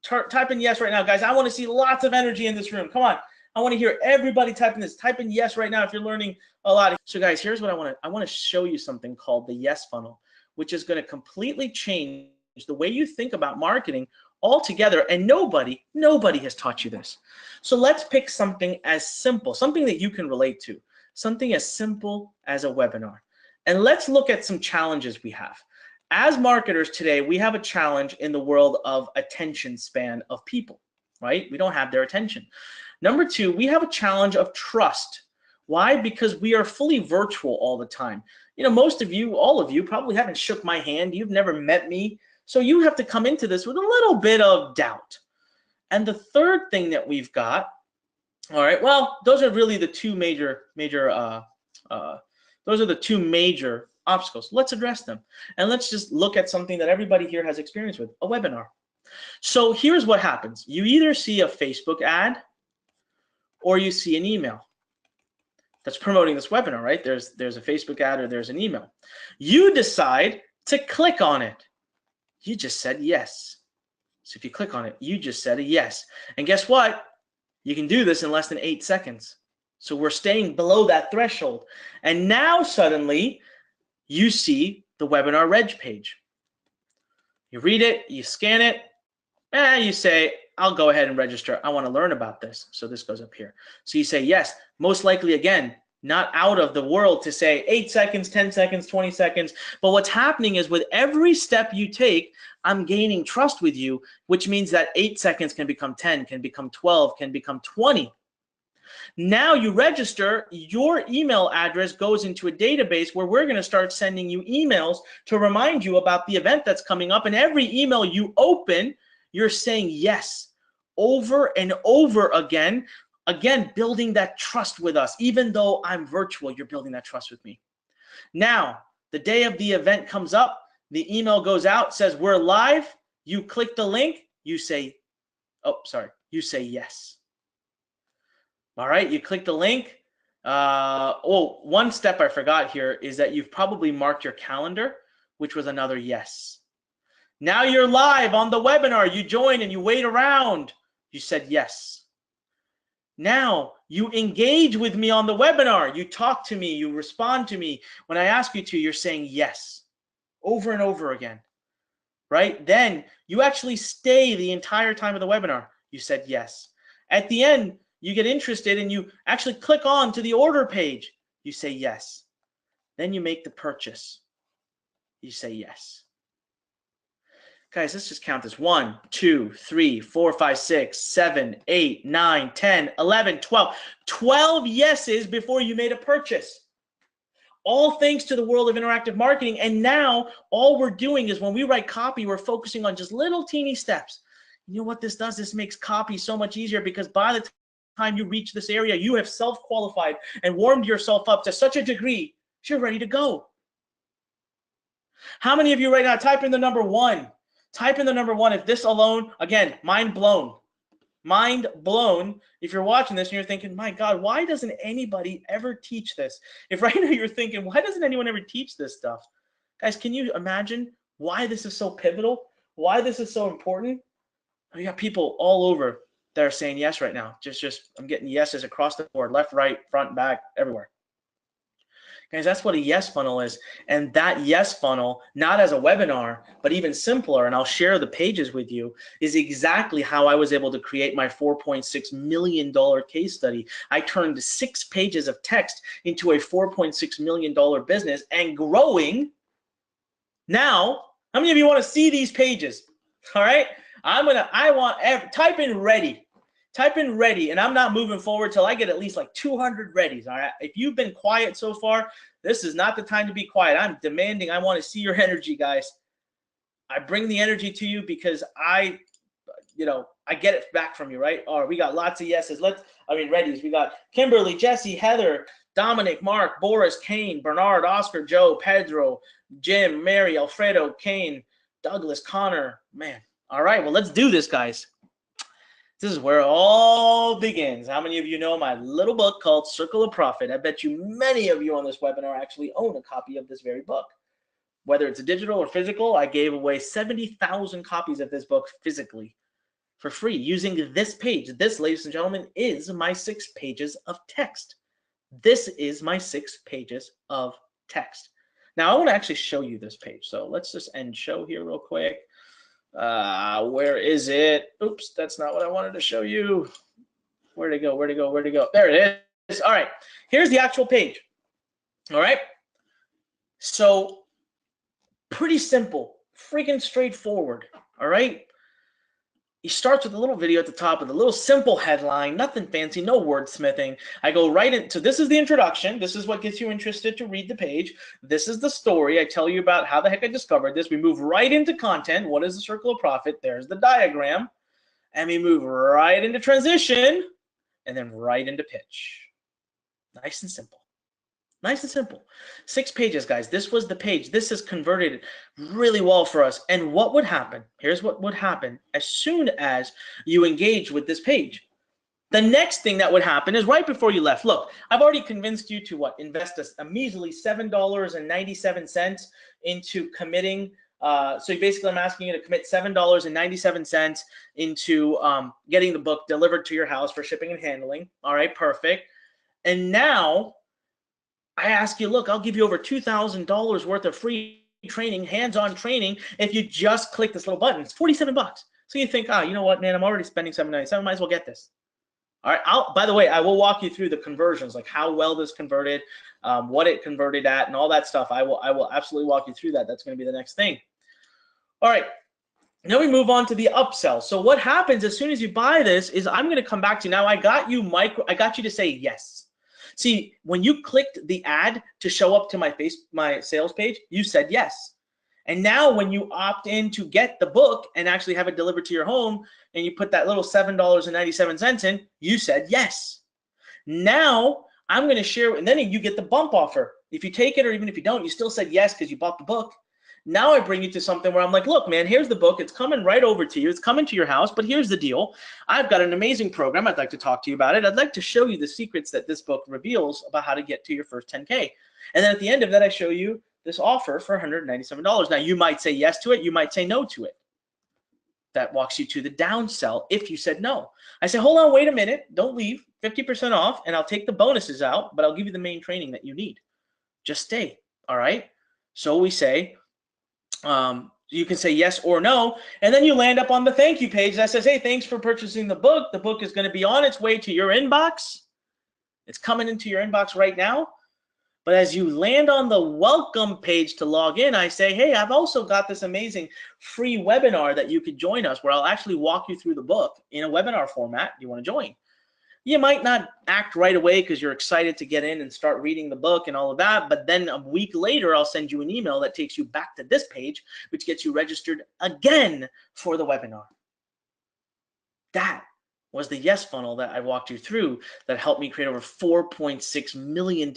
Type in yes right now, guys. I want to see lots of energy in this room. Come on. I want to hear everybody typing this. Type in yes right now if you're learning a lot. So guys, here's what I want to show you something called the yes funnel, which is going to completely change the way you think about marketing altogether. And nobody has taught you this. So let's pick something as simple, something that you can relate to, something as simple as a webinar. And let's look at some challenges we have. As marketers today, we have a challenge in the world of attention span of people, right? We don't have their attention. Number two, we have a challenge of trust. Why? Because we are fully virtual all the time. You know, most of you, all of you probably haven't shook my hand. You've never met me. So you have to come into this with a little bit of doubt. And the third thing that we've got, all right, well, those are really the two major obstacles. Let's address them. And let's just look at something that everybody here has experience with, a webinar. So here's what happens. You either see a Facebook ad or you see an email that's promoting this webinar, right? There's a Facebook ad or there's an email. You decide to click on it. You just said yes. So if you click on it, you just said a yes. And guess what? You can do this in less than 8 seconds. So we're staying below that threshold. And now suddenly you see the webinar reg page. You read it, you scan it, and you say, I'll go ahead and register. I want to learn about this. So this goes up here. So you say yes, most likely again, not out of the world to say 8 seconds, 10 seconds, 20 seconds. But what's happening is with every step you take, I'm gaining trust with you, which means that 8 seconds can become 10, can become 12, can become 20. Now you register, your email address goes into a database where we're going to start sending you emails to remind you about the event that's coming up. And every email you open, you're saying yes over and over again, building that trust with us. Even though I'm virtual, you're building that trust with me. Now, the day of the event comes up, the email goes out, says we're live. You click the link, you say, you say yes. All right, you click the link. One step I forgot here is that you've probably marked your calendar, which was another yes. Now you're live on the webinar. You join and you wait around. You said yes. Now you engage with me on the webinar. You talk to me. You respond to me. When I ask you to, you're saying yes over and over again, right? Then you actually stay the entire time of the webinar. You said yes. At the end, you get interested and you actually click on to the order page. You say yes. Then you make the purchase. You say yes. Guys, let's just count this. 1, 2, 3, 4, 5, 6, 7, 8, 9, 10, 11, 12. 12 yeses before you made a purchase. All thanks to the world of interactive marketing. And now all we're doing is when we write copy, we're focusing on just little teeny steps. You know what this does? This makes copy so much easier because by the time you reach this area, you have self-qualified and warmed yourself up to such a degree, you're ready to go. How many of you right now type in the number 1? Type in the number 1 if this alone, again, mind blown. Mind blown if you're watching this and you're thinking, my God, why doesn't anybody ever teach this? If right now you're thinking, why doesn't anyone ever teach this stuff? Guys, can you imagine why this is so pivotal? Why this is so important? We got people all over that are saying yes right now. I'm getting yeses across the board, left, right, front, back, everywhere. Guys, that's what a yes funnel is. And that yes funnel, not as a webinar, but even simpler, and I'll share the pages with you, is exactly how I was able to create my $4.6 million case study. I turned 6 pages of text into a $4.6 million business and growing. Now, how many of you want to see these pages? All right. Type in ready. Type in ready, and I'm not moving forward till I get at least like 200 readies, all right? If you've been quiet so far, this is not the time to be quiet. I'm demanding. I want to see your energy, guys. I bring the energy to you because I get it back from you, right? All right, we got lots of yeses. Readies. We got Kimberly, Jesse, Heather, Dominic, Mark, Boris, Kane, Bernard, Oscar, Joe, Pedro, Jim, Mary, Alfredo, Kane, Douglas, Connor. Man, all right, well, let's do this, guys. This is where it all begins. How many of you know my little book called Circle of Profit? I bet you many of you on this webinar actually own a copy of this very book. Whether it's digital or physical, I gave away 70,000 copies of this book physically for free using this page. This, ladies and gentlemen, is my 6 pages of text. This is my 6 pages of text. Now, I want to actually show you this page. So let's just end show here real quick. Where is it? Oops, that's not what I wanted to show you. Where'd it go? Where'd it go? Where'd it go? There it is. All right, here's the actual page. All right, so pretty simple, freaking straightforward. All right, he starts with a little video at the top with a little simple headline, nothing fancy, no wordsmithing. I go right into, this is the introduction. This is what gets you interested to read the page. This is the story. I tell you about how the heck I discovered this. We move right into content. What is the circle of profit? There's the diagram. And we move right into transition and then right into pitch. Nice and simple. Nice and simple. 6 pages, guys. This was the page. This has converted really well for us. And what would happen? Here's what would happen as soon as you engage with this page. The next thing that would happen is right before you left. Look, I've already convinced you to what? Invest a measly $7.97 into committing. So basically, I'm asking you to commit $7.97 into getting the book delivered to your house for shipping and handling. All right, perfect. And now I ask you, look, I'll give you over $2,000 worth of free training, hands-on training, if you just click this little button. It's 47 bucks. So you think, you know what, man, I'm already spending $7.97. Might as well get this. All right. By the way, I will walk you through the conversions, like how well this converted, what it converted at, and all that stuff. I will absolutely walk you through that. That's going to be the next thing. All right. Now we move on to the upsell. So what happens as soon as you buy this is I'm going to come back to you. Now I got you to say yes. See, when you clicked the ad to show up to my sales page, you said yes. And now when you opt in to get the book and actually have it delivered to your home and you put that little $7.97 in, you said yes. Now I'm going to share, and then you get the bump offer. If you take it or even if you don't, you still said yes because you bought the book. Now I bring you to something where I'm like, look, man, here's the book. It's coming right over to you. It's coming to your house, but here's the deal. I've got an amazing program. I'd like to talk to you about it. I'd like to show you the secrets that this book reveals about how to get to your first 10K. And then at the end of that, I show you this offer for $197. Now, you might say yes to it. You might say no to it. That walks you to the downsell if you said no. I say, hold on, wait a minute. Don't leave. 50% off, and I'll take the bonuses out, but I'll give you the main training that you need. Just stay, all right? So we say, you can say yes or no, and then you land up on the thank you page that says, hey, thanks for purchasing the book. The book is going to be on its way to your inbox. It's coming into your inbox right now. But as you land on the welcome page to log in, I say, hey, I've also got this amazing free webinar that you could join us where I'll actually walk you through the book in a webinar format. Do you want to join? You might not act right away because you're excited to get in and start reading the book and all of that, but then a week later, I'll send you an email that takes you back to this page, which gets you registered again for the webinar. That was the yes funnel that I walked you through that helped me create over $4.6 million.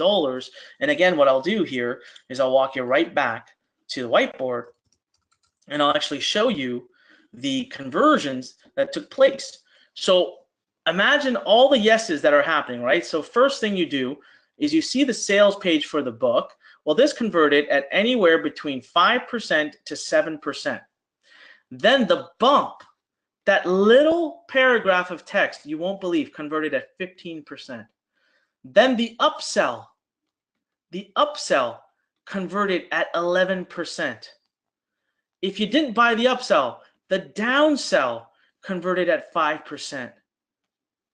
And again, what I'll do here is I'll walk you right back to the whiteboard and I'll actually show you the conversions that took place. So imagine all the yeses that are happening, right? So first thing you do is you see the sales page for the book. Well, this converted at anywhere between 5% to 7%. Then the bump, that little paragraph of text, you won't believe, converted at 15%. Then the upsell converted at 11%. If you didn't buy the upsell, the downsell converted at 5%.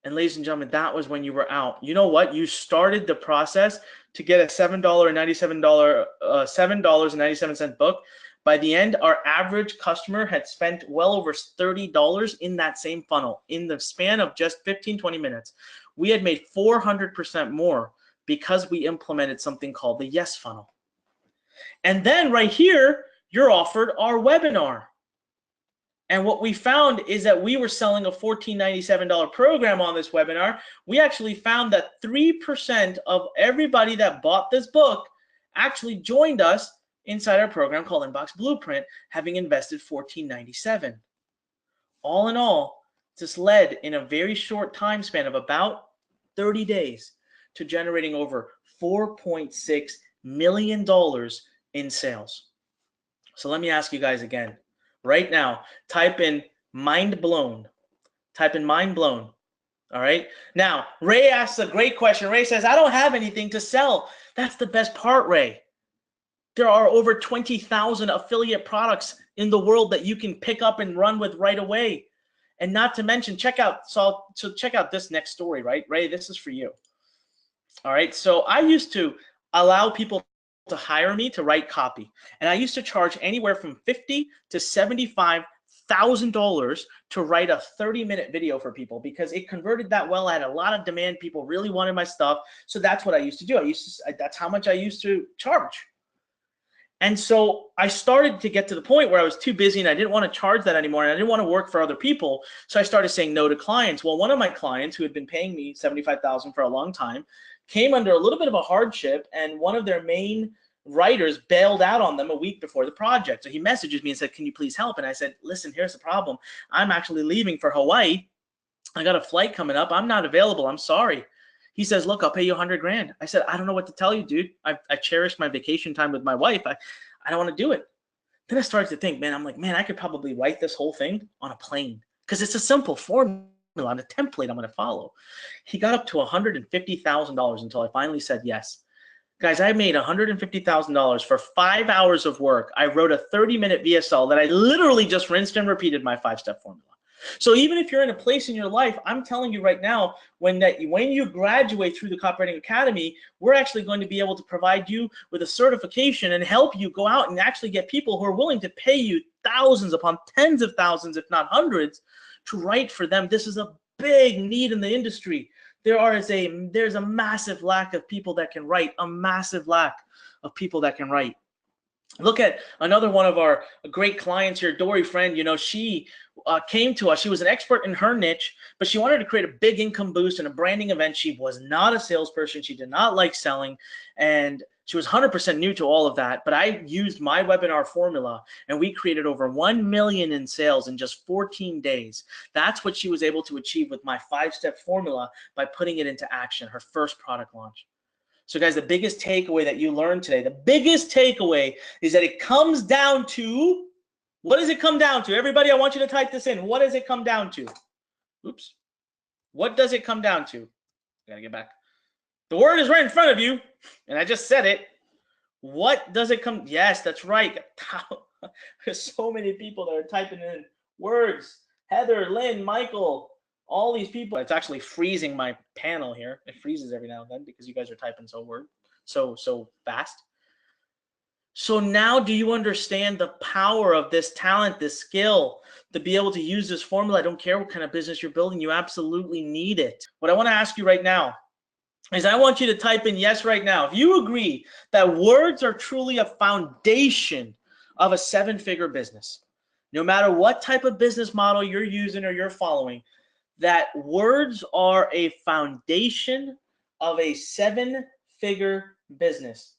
And ladies and gentlemen, that was when you were out. You know what? You started the process to get a $7.97 book. By the end, our average customer had spent well over $30 in that same funnel in the span of just 15, 20 minutes. We had made 400% more because we implemented something called the yes funnel. And then right here, you're offered our webinar. And what we found is that we were selling a $14.97 program on this webinar. We actually found that 3% of everybody that bought this book actually joined us inside our program called Inbox Blueprint, having invested $14.97. All in all, This led in a very short time span of about 30 days to generating over $4.6 million in sales. So let me ask you guys again. Right now, type in mind blown. Type in mind blown. All right. Now, Ray asks a great question. Ray says, I don't have anything to sell. That's the best part, Ray. There are over 20,000 affiliate products in the world that you can pick up and run with right away. And not to mention, check out this next story, right? Ray, this is for you. All right. So I used to allow people to hire me to write copy. And I used to charge anywhere from $50,000 to $75,000 to write a 30-minute video for people because it converted that well. I had a lot of demand. People really wanted my stuff. So that's what I used to do. That's how much I used to charge. And so I started to get to the point where I was too busy and I didn't want to charge that anymore. And I didn't want to work for other people. So I started saying no to clients. Well, one of my clients who had been paying me $75,000 for a long time came under a little bit of a hardship, and one of their main writers bailed out on them a week before the project. So he messages me and said, can you please help? And I said, listen, here's the problem. I'm actually leaving for Hawaii. I got a flight coming up. I'm not available. I'm sorry. He says, look, I'll pay you 100 grand. I said, I don't know what to tell you, dude. I cherished my vacation time with my wife. I don't want to do it. Then I started to think, man, I could probably write this whole thing on a plane because it's a simple formula on a template I'm going to follow. He got up to $150,000 until I finally said yes. Guys, I made $150,000 for 5 hours of work. I wrote a 30-minute VSL that I literally just rinsed and repeated my 5-step formula. So even if you're in a place in your life, I'm telling you right now, when you graduate through the Copywriting Academy, we're actually going to be able to provide you with a certification and help you go out and actually get people who are willing to pay you thousands upon tens of thousands, if not hundreds, to write for them. This is a big need in the industry. There's a massive lack of people that can write, a massive lack of people that can write. Look at another one of our great clients here, Dory Friend. She came to us. She was an expert in her niche, but she wanted to create a big income boost and a branding event. She was not a salesperson. She did not like selling, and she was 100% new to all of that. But I used my webinar formula, and we created over 1 million in sales in just 14 days. That's what she was able to achieve with my 5-step formula by putting it into action, her first product launch. So guys, the biggest takeaway that you learned today, the biggest takeaway is that it comes down to, what does it come down to? Everybody, I want you to type this in. What does it come down to? Oops. What does it come down to? I gotta get back. The word is right in front of you, and I just said it. What does it come? Yes, that's right. There's so many people that are typing in words. Heather, Lynn, Michael, all these people. It's actually freezing my panel here. It freezes every now and then because you guys are typing so fast. So now do you understand the power of this talent, this skill, to be able to use this formula? I don't care what kind of business you're building. You absolutely need it. What I want to ask you right now is I want you to type in yes right now. If you agree that words are truly a foundation of a 7-figure business, no matter what type of business model you're using or you're following, that words are a foundation of a 7-figure business.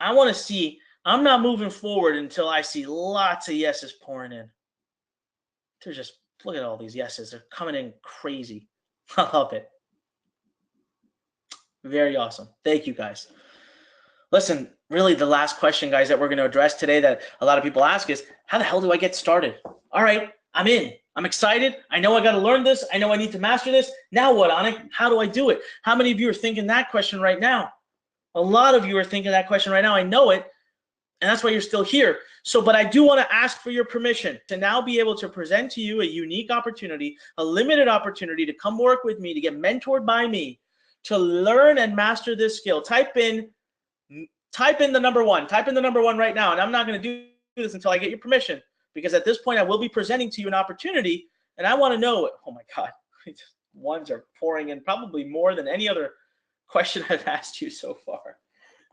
I want to see, I'm not moving forward until I see lots of yeses pouring in. They're just, look at all these yeses. They're coming in crazy. I love it. Very awesome. Thank you, guys. Listen, really the last question, guys, that we're going to address today that a lot of people ask is, how the hell do I get started? All right, I'm in. I'm excited. I know I got to learn this. I know I need to master this. Now what, Anik? How do I do it? How many of you are thinking that question right now? A lot of you are thinking that question right now. I know it. And that's why you're still here. So, but I do want to ask for your permission to now be able to present to you a unique opportunity, a limited opportunity to come work with me, to get mentored by me, to learn and master this skill. Type in the number 1. Type in the number 1 right now. And I'm not going to do this until I get your permission, because at this point I will be presenting to you an opportunity, and I want to know, oh my God, ones are pouring in, probably more than any other question I've asked you so far.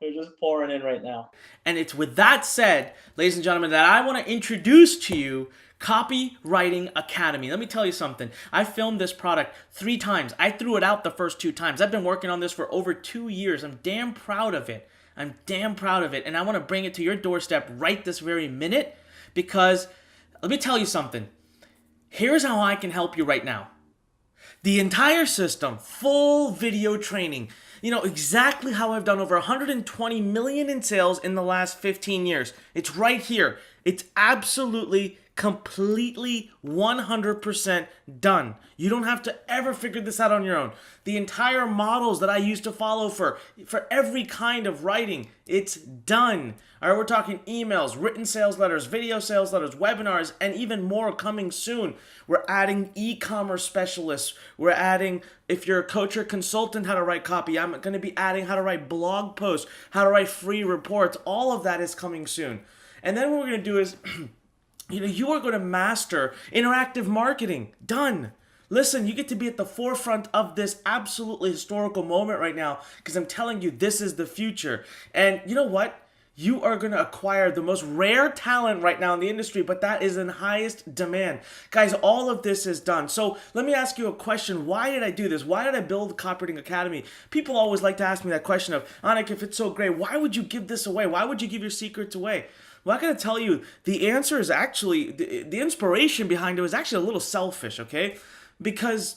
They're just pouring in right now. And it's with that said, ladies and gentlemen, that I want to introduce to you Copywriting Academy. Let me tell you something. I filmed this product 3 times. I threw it out the first 2 times. I've been working on this for over 2 years. I'm damn proud of it. And I want to bring it to your doorstep right this very minute, because let me tell you something. Here's how I can help you right now. The entire system, full video training. You know exactly how I've done over 120 million in sales in the last 15 years. It's right here. It's absolutely, completely, 100% done. You don't have to ever figure this out on your own. The entire models that I used to follow for every kind of writing, it's done. All right, we're talking emails, written sales letters, video sales letters, webinars, and even more coming soon. We're adding e-commerce specialists. We're adding, if you're a coach or consultant, how to write copy. I'm going to be adding how to write blog posts, how to write free reports. All of that is coming soon. And then what we're going to do is, you are going to master interactive marketing. Done. Listen, you get to be at the forefront of this absolutely historical moment right now because I'm telling you, this is the future. And you know what? You are going to acquire the most rare talent right now in the industry, but that is in highest demand. Guys, all of this is done. So let me ask you a question. Why did I do this? Why did I build the Copywriting Academy? People always like to ask me that question of, Anik, if it's so great, why would you give this away? Why would you give your secrets away? Well, I gotta tell you, the answer is actually, the inspiration behind it was actually a little selfish, okay? Because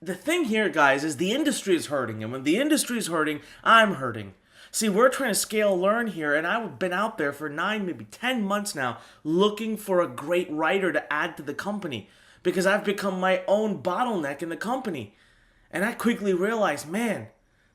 the thing here, guys, is the industry is hurting. And when the industry is hurting, I'm hurting. See, we're trying to scale learn here, and I've been out there for 9, maybe 10 months now looking for a great writer to add to the company because I've become my own bottleneck in the company. And I quickly realized, man,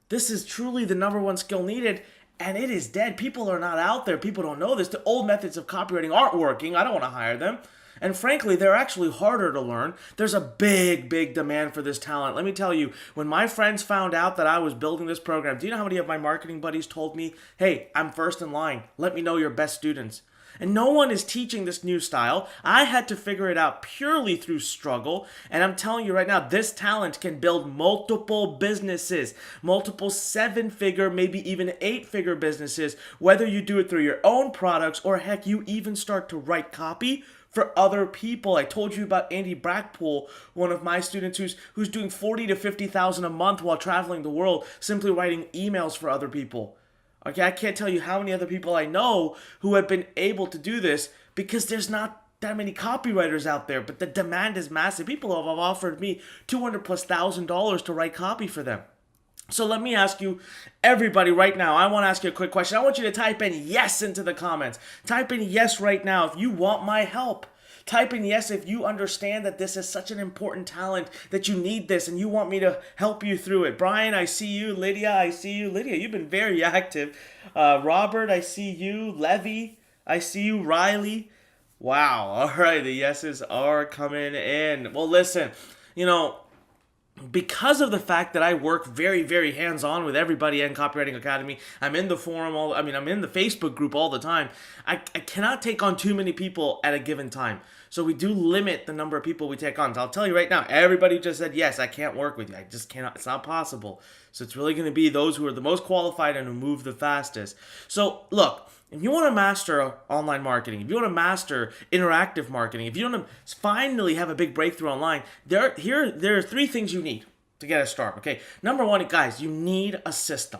this is truly the number one skill needed, and it is dead. People are not out there. People don't know this. The old methods of copywriting aren't working. I don't want to hire them. And frankly, they're actually harder to learn. There's a big, big demand for this talent. Let me tell you, when my friends found out that I was building this program, do you know how many of my marketing buddies told me, hey, I'm first in line. Let me know your best students. And no one is teaching this new style. I had to figure it out purely through struggle. And I'm telling you right now, this talent can build multiple businesses, multiple 7-figure, maybe even 8-figure businesses, whether you do it through your own products or heck, you even start to write copy for other people. I told you about Andy Brackpool, one of my students who's doing $40,000 to $50,000 a month while traveling the world, simply writing emails for other people. Okay, I can't tell you how many other people I know who have been able to do this because there's not that many copywriters out there, but the demand is massive. People have offered me $200,000+ to write copy for them. So let me ask you, everybody right now, I want to ask you a quick question. I want you to type in yes into the comments. Type in yes right now if you want my help. Type in yes if you understand that this is such an important talent, that you need this and you want me to help you through it. Brian, I see you. Lydia, I see you. Lydia, you've been very active. Robert, I see you. Levy, I see you. Riley. Wow. All right, the yeses are coming in. Well, listen, because of the fact that I work very, very hands-on with everybody in Copywriting Academy, I'm in the forum, I'm in the Facebook group all the time. I cannot take on too many people at a given time. So we do limit the number of people we take on. So I'll tell you right now, everybody just said, yes, I can't work with you. I just cannot, it's not possible. So it's really going to be those who are the most qualified and who move the fastest. So look, if you want to master online marketing, if you want to master interactive marketing, if you want to finally have a big breakthrough online, there are 3 things you need to get a start, okay? Number 1, guys, you need a system,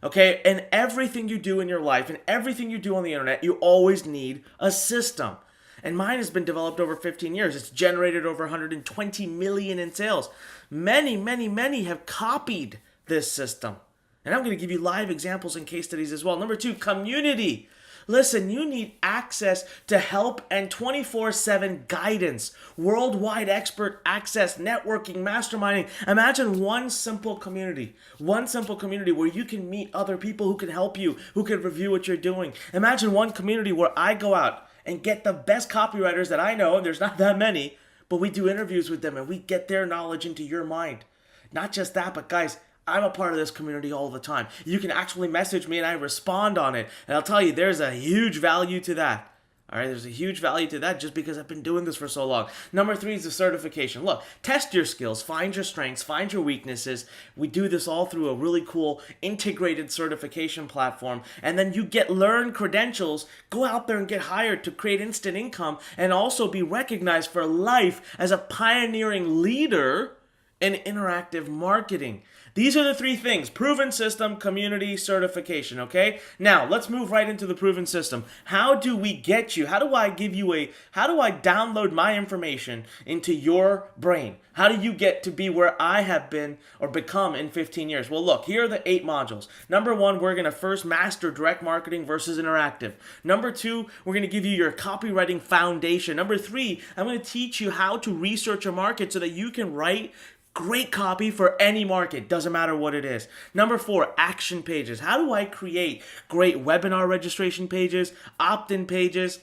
okay? And everything you do in your life and everything you do on the internet, you always need a system. And mine has been developed over 15 years. It's generated over 120 million in sales. Many, many, many have copied this system. And I'm going to give you live examples and case studies as well. Number 2, community. Listen, you need access to help and 24/7 guidance, worldwide expert access, networking, masterminding. Imagine one simple community where you can meet other people who can help you, who can review what you're doing. Imagine one community where I go out and get the best copywriters that I know, and there's not that many, but we do interviews with them and we get their knowledge into your mind. Not just that, but guys, I'm a part of this community all the time. You can actually message me and I respond on it. And I'll tell you, there's a huge value to that. All right, there's a huge value to that just because I've been doing this for so long. Number 3 is the certification. Look, test your skills, find your strengths, find your weaknesses. We do this all through a really cool integrated certification platform. And then you learn credentials, go out there and get hired to create instant income and also be recognized for life as a pioneering leader in interactive marketing. These are the three things: proven system, community, certification, okay? Now, let's move right into the proven system. How do we get you? How do I download my information into your brain? How do you get to be where I have been or become in 15 years? Well, look, here are the 8 modules. Number 1, we're going to first master direct marketing versus interactive. Number 2, we're going to give you your copywriting foundation. Number 3, I'm going to teach you how to research a market so that you can write great copy for any market, doesn't matter what it is. Number 4, action pages. How do I create great webinar registration pages, opt-in pages?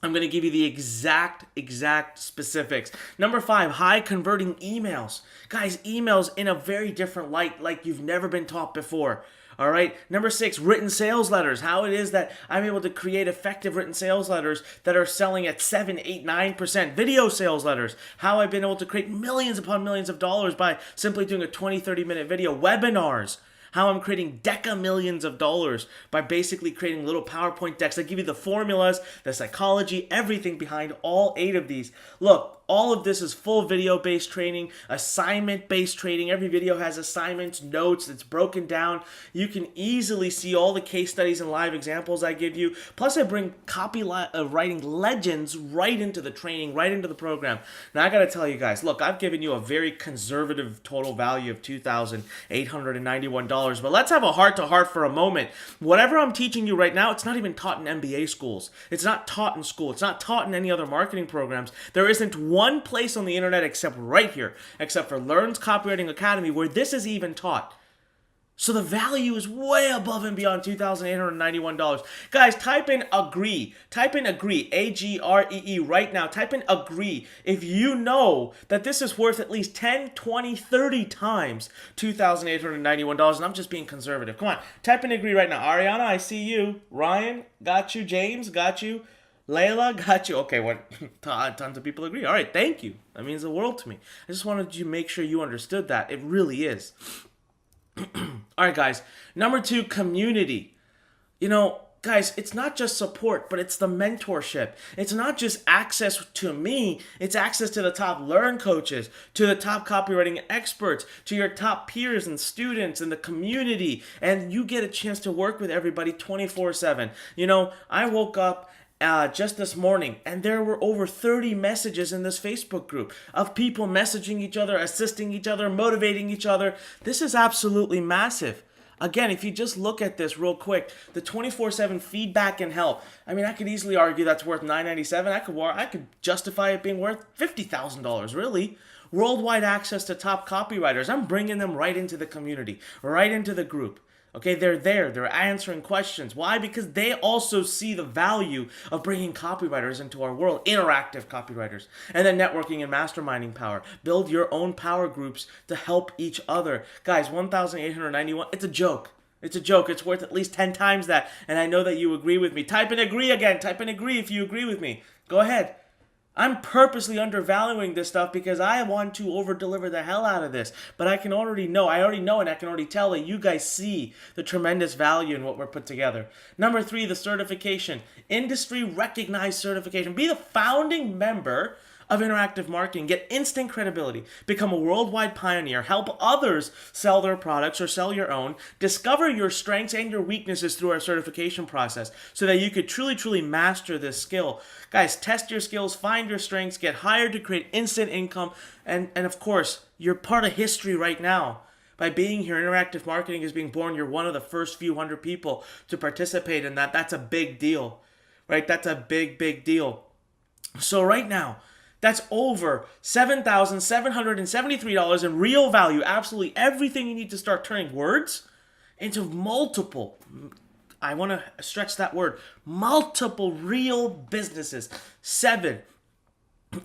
I'm going to give you the exact specifics. Number 5, high converting emails. Guys, emails in a very different light, like you've never been taught before. All right. Number 6, written sales letters. How it is that I'm able to create effective written sales letters that are selling at 7, 8, 9%. Video sales letters. How I've been able to create millions upon millions of dollars by simply doing a 20, 30-minute video. Webinars. How I'm creating millions of dollars by basically creating little PowerPoint decks that give you the formulas, the psychology, everything behind all 8 of these. Look, all of this is full video-based training, assignment-based training. Every video has assignments, notes, it's broken down. You can easily see all the case studies and live examples I give you. Plus, I bring copywriting legends right into the training, right into the program. Now, I got to tell you guys, look, I've given you a very conservative total value of $2,891, but let's have a heart-to-heart for a moment. Whatever I'm teaching you right now, it's not even taught in MBA schools. It's not taught in school. It's not taught in any other marketing programs. There isn't one place on the internet except right here, except for Learn's Copywriting Academy, where this is even taught. So the value is way above and beyond $2,891. Guys, type in agree. Type in agree, A-G-R-E-E right now. Type in agree if you know that this is worth at least 10, 20, 30 times $2,891. And I'm just being conservative. Come on, type in agree right now. Ariana, I see you. Ryan, got you. James, got you. Layla, got you. Okay, what? Tons of people agree. All right, thank you. That means the world to me. I just wanted to make sure you understood that. It really is. All right, guys. Number 2, community. You know, guys, it's not just support, but it's the mentorship. It's not just access to me. It's access to the top Learn coaches, to the top copywriting experts, to your top peers and students and the community. And you get a chance to work with everybody 24/7. You know, I woke up just this morning, and there were over 30 messages in this Facebook group of people messaging each other, assisting each other, motivating each other. This is absolutely massive. Again, if you just look at this real quick, the 24/7 feedback and help. I mean, I could easily argue that's worth $997. I could justify it being worth $50,000, really. Worldwide access to top copywriters. I'm bringing them right into the community, right into the group. Okay, they're there. They're answering questions. Why? Because they also see the value of bringing copywriters into our world, interactive copywriters. And then networking and masterminding power. Build your own power groups to help each other. Guys, 1,891, it's a joke. It's a joke. It's worth at least 10 times that. And I know that you agree with me. Type in agree again. Type in agree if you agree with me. Go ahead. I'm purposely undervaluing this stuff because I want to over-deliver the hell out of this. But I already know, and I can already tell that you guys see the tremendous value in what we're put together. Number 3, the certification. Industry recognized certification. Be the founding member of interactive marketing. Get instant credibility. Become a worldwide pioneer. Help others sell their products or sell your own. Discover your strengths and your weaknesses through our certification process so that you could truly master this skill. Guys, test your skills, find your strengths, get hired to create instant income, and of course, you're part of history right now. By being here, interactive marketing is being born. You're one of the first few hundred people to participate in that. That's a big deal, right? That's a big deal. So right now, that's over $7,773 in real value. Absolutely everything you need to start turning words into multiple, I want to stretch that word, multiple real businesses. 7,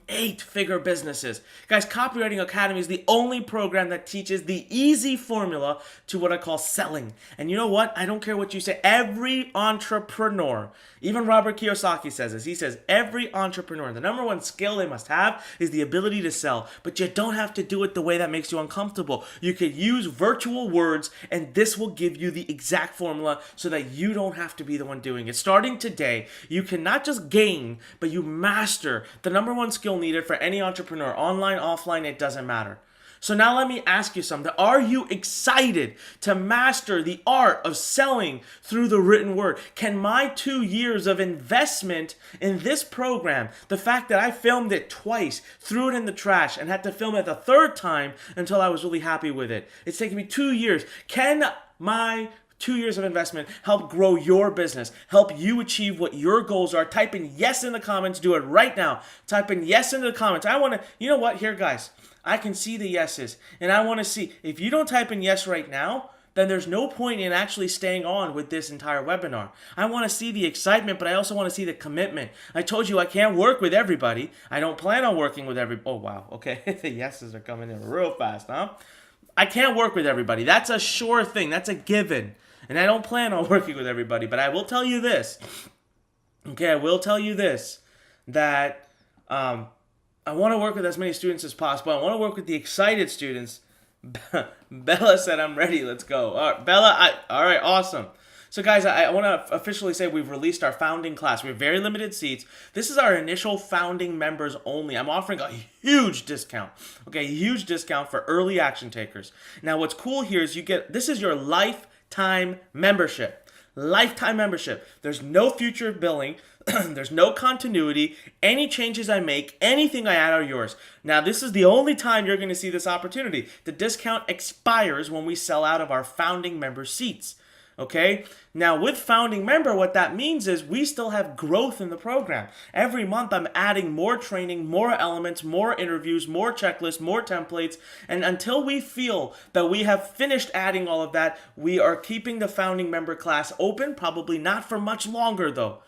8-figure businesses. Guys, Copywriting Academy is the only program that teaches the easy formula to what I call selling. And you know what? I don't care what you say. Every entrepreneur, even Robert Kiyosaki says this. He says every entrepreneur, the number one skill they must have is the ability to sell. But you don't have to do it the way that makes you uncomfortable. You could use virtual words, and this will give you the exact formula so that you don't have to be the one doing it. Starting today, you can not just gain, but you master the number one skill needed for any entrepreneur, online, offline, it doesn't matter. So now let me ask you something. Are you excited to master the art of selling through the written word? Can my 2 years of investment in this program, the fact that I filmed it twice, threw it in the trash, and had to film it the third time until I was really happy with it, it's taken me 2 years. Can my 2 years of investment help grow your business, help you achieve what your goals are? Type in yes in the comments. Do it right now. Type in yes into the comments. I want to, you know what? Here, guys, I can see the yeses, and I want to see. If you don't type in yes right now, then there's no point in actually staying on with this entire webinar. I want to see the excitement, but I also want to see the commitment. I told you I can't work with everybody. I don't plan on working with everybody. Oh, wow. Okay. The yeses are coming in real fast, huh? I can't work with everybody. That's a sure thing. That's a given. And I don't plan on working with everybody, but I will tell you this. Okay, I will tell you this, that I want to work with as many students as possible. I want to work with the excited students. Bella said, I'm ready. Let's go. All right, Bella, all right, awesome. So guys, I want to officially say we've released our founding class. We have very limited seats. This is our initial founding members only. I'm offering a huge discount. Okay, a huge discount for early action takers. Now, what's cool here is this is your lifetime membership. Lifetime membership. There's no future billing. There's no continuity. Any changes I make, anything I add are yours. Now, this is the only time you're going to see this opportunity. The discount expires when we sell out of our founding member seats. Okay? Now, with founding member, what that means is we still have growth in the program. Every month, I'm adding more training, more elements, more interviews, more checklists, more templates. And until we feel that we have finished adding all of that, we are keeping the founding member class open, probably not for much longer, though.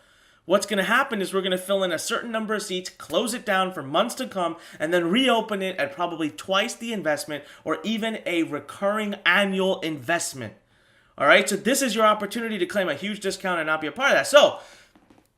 What's going to happen is we're going to fill in a certain number of seats, close it down for months to come, and then reopen it at probably twice the investment or even a recurring annual investment. All right, so this is your opportunity to claim a huge discount and not be a part of that. So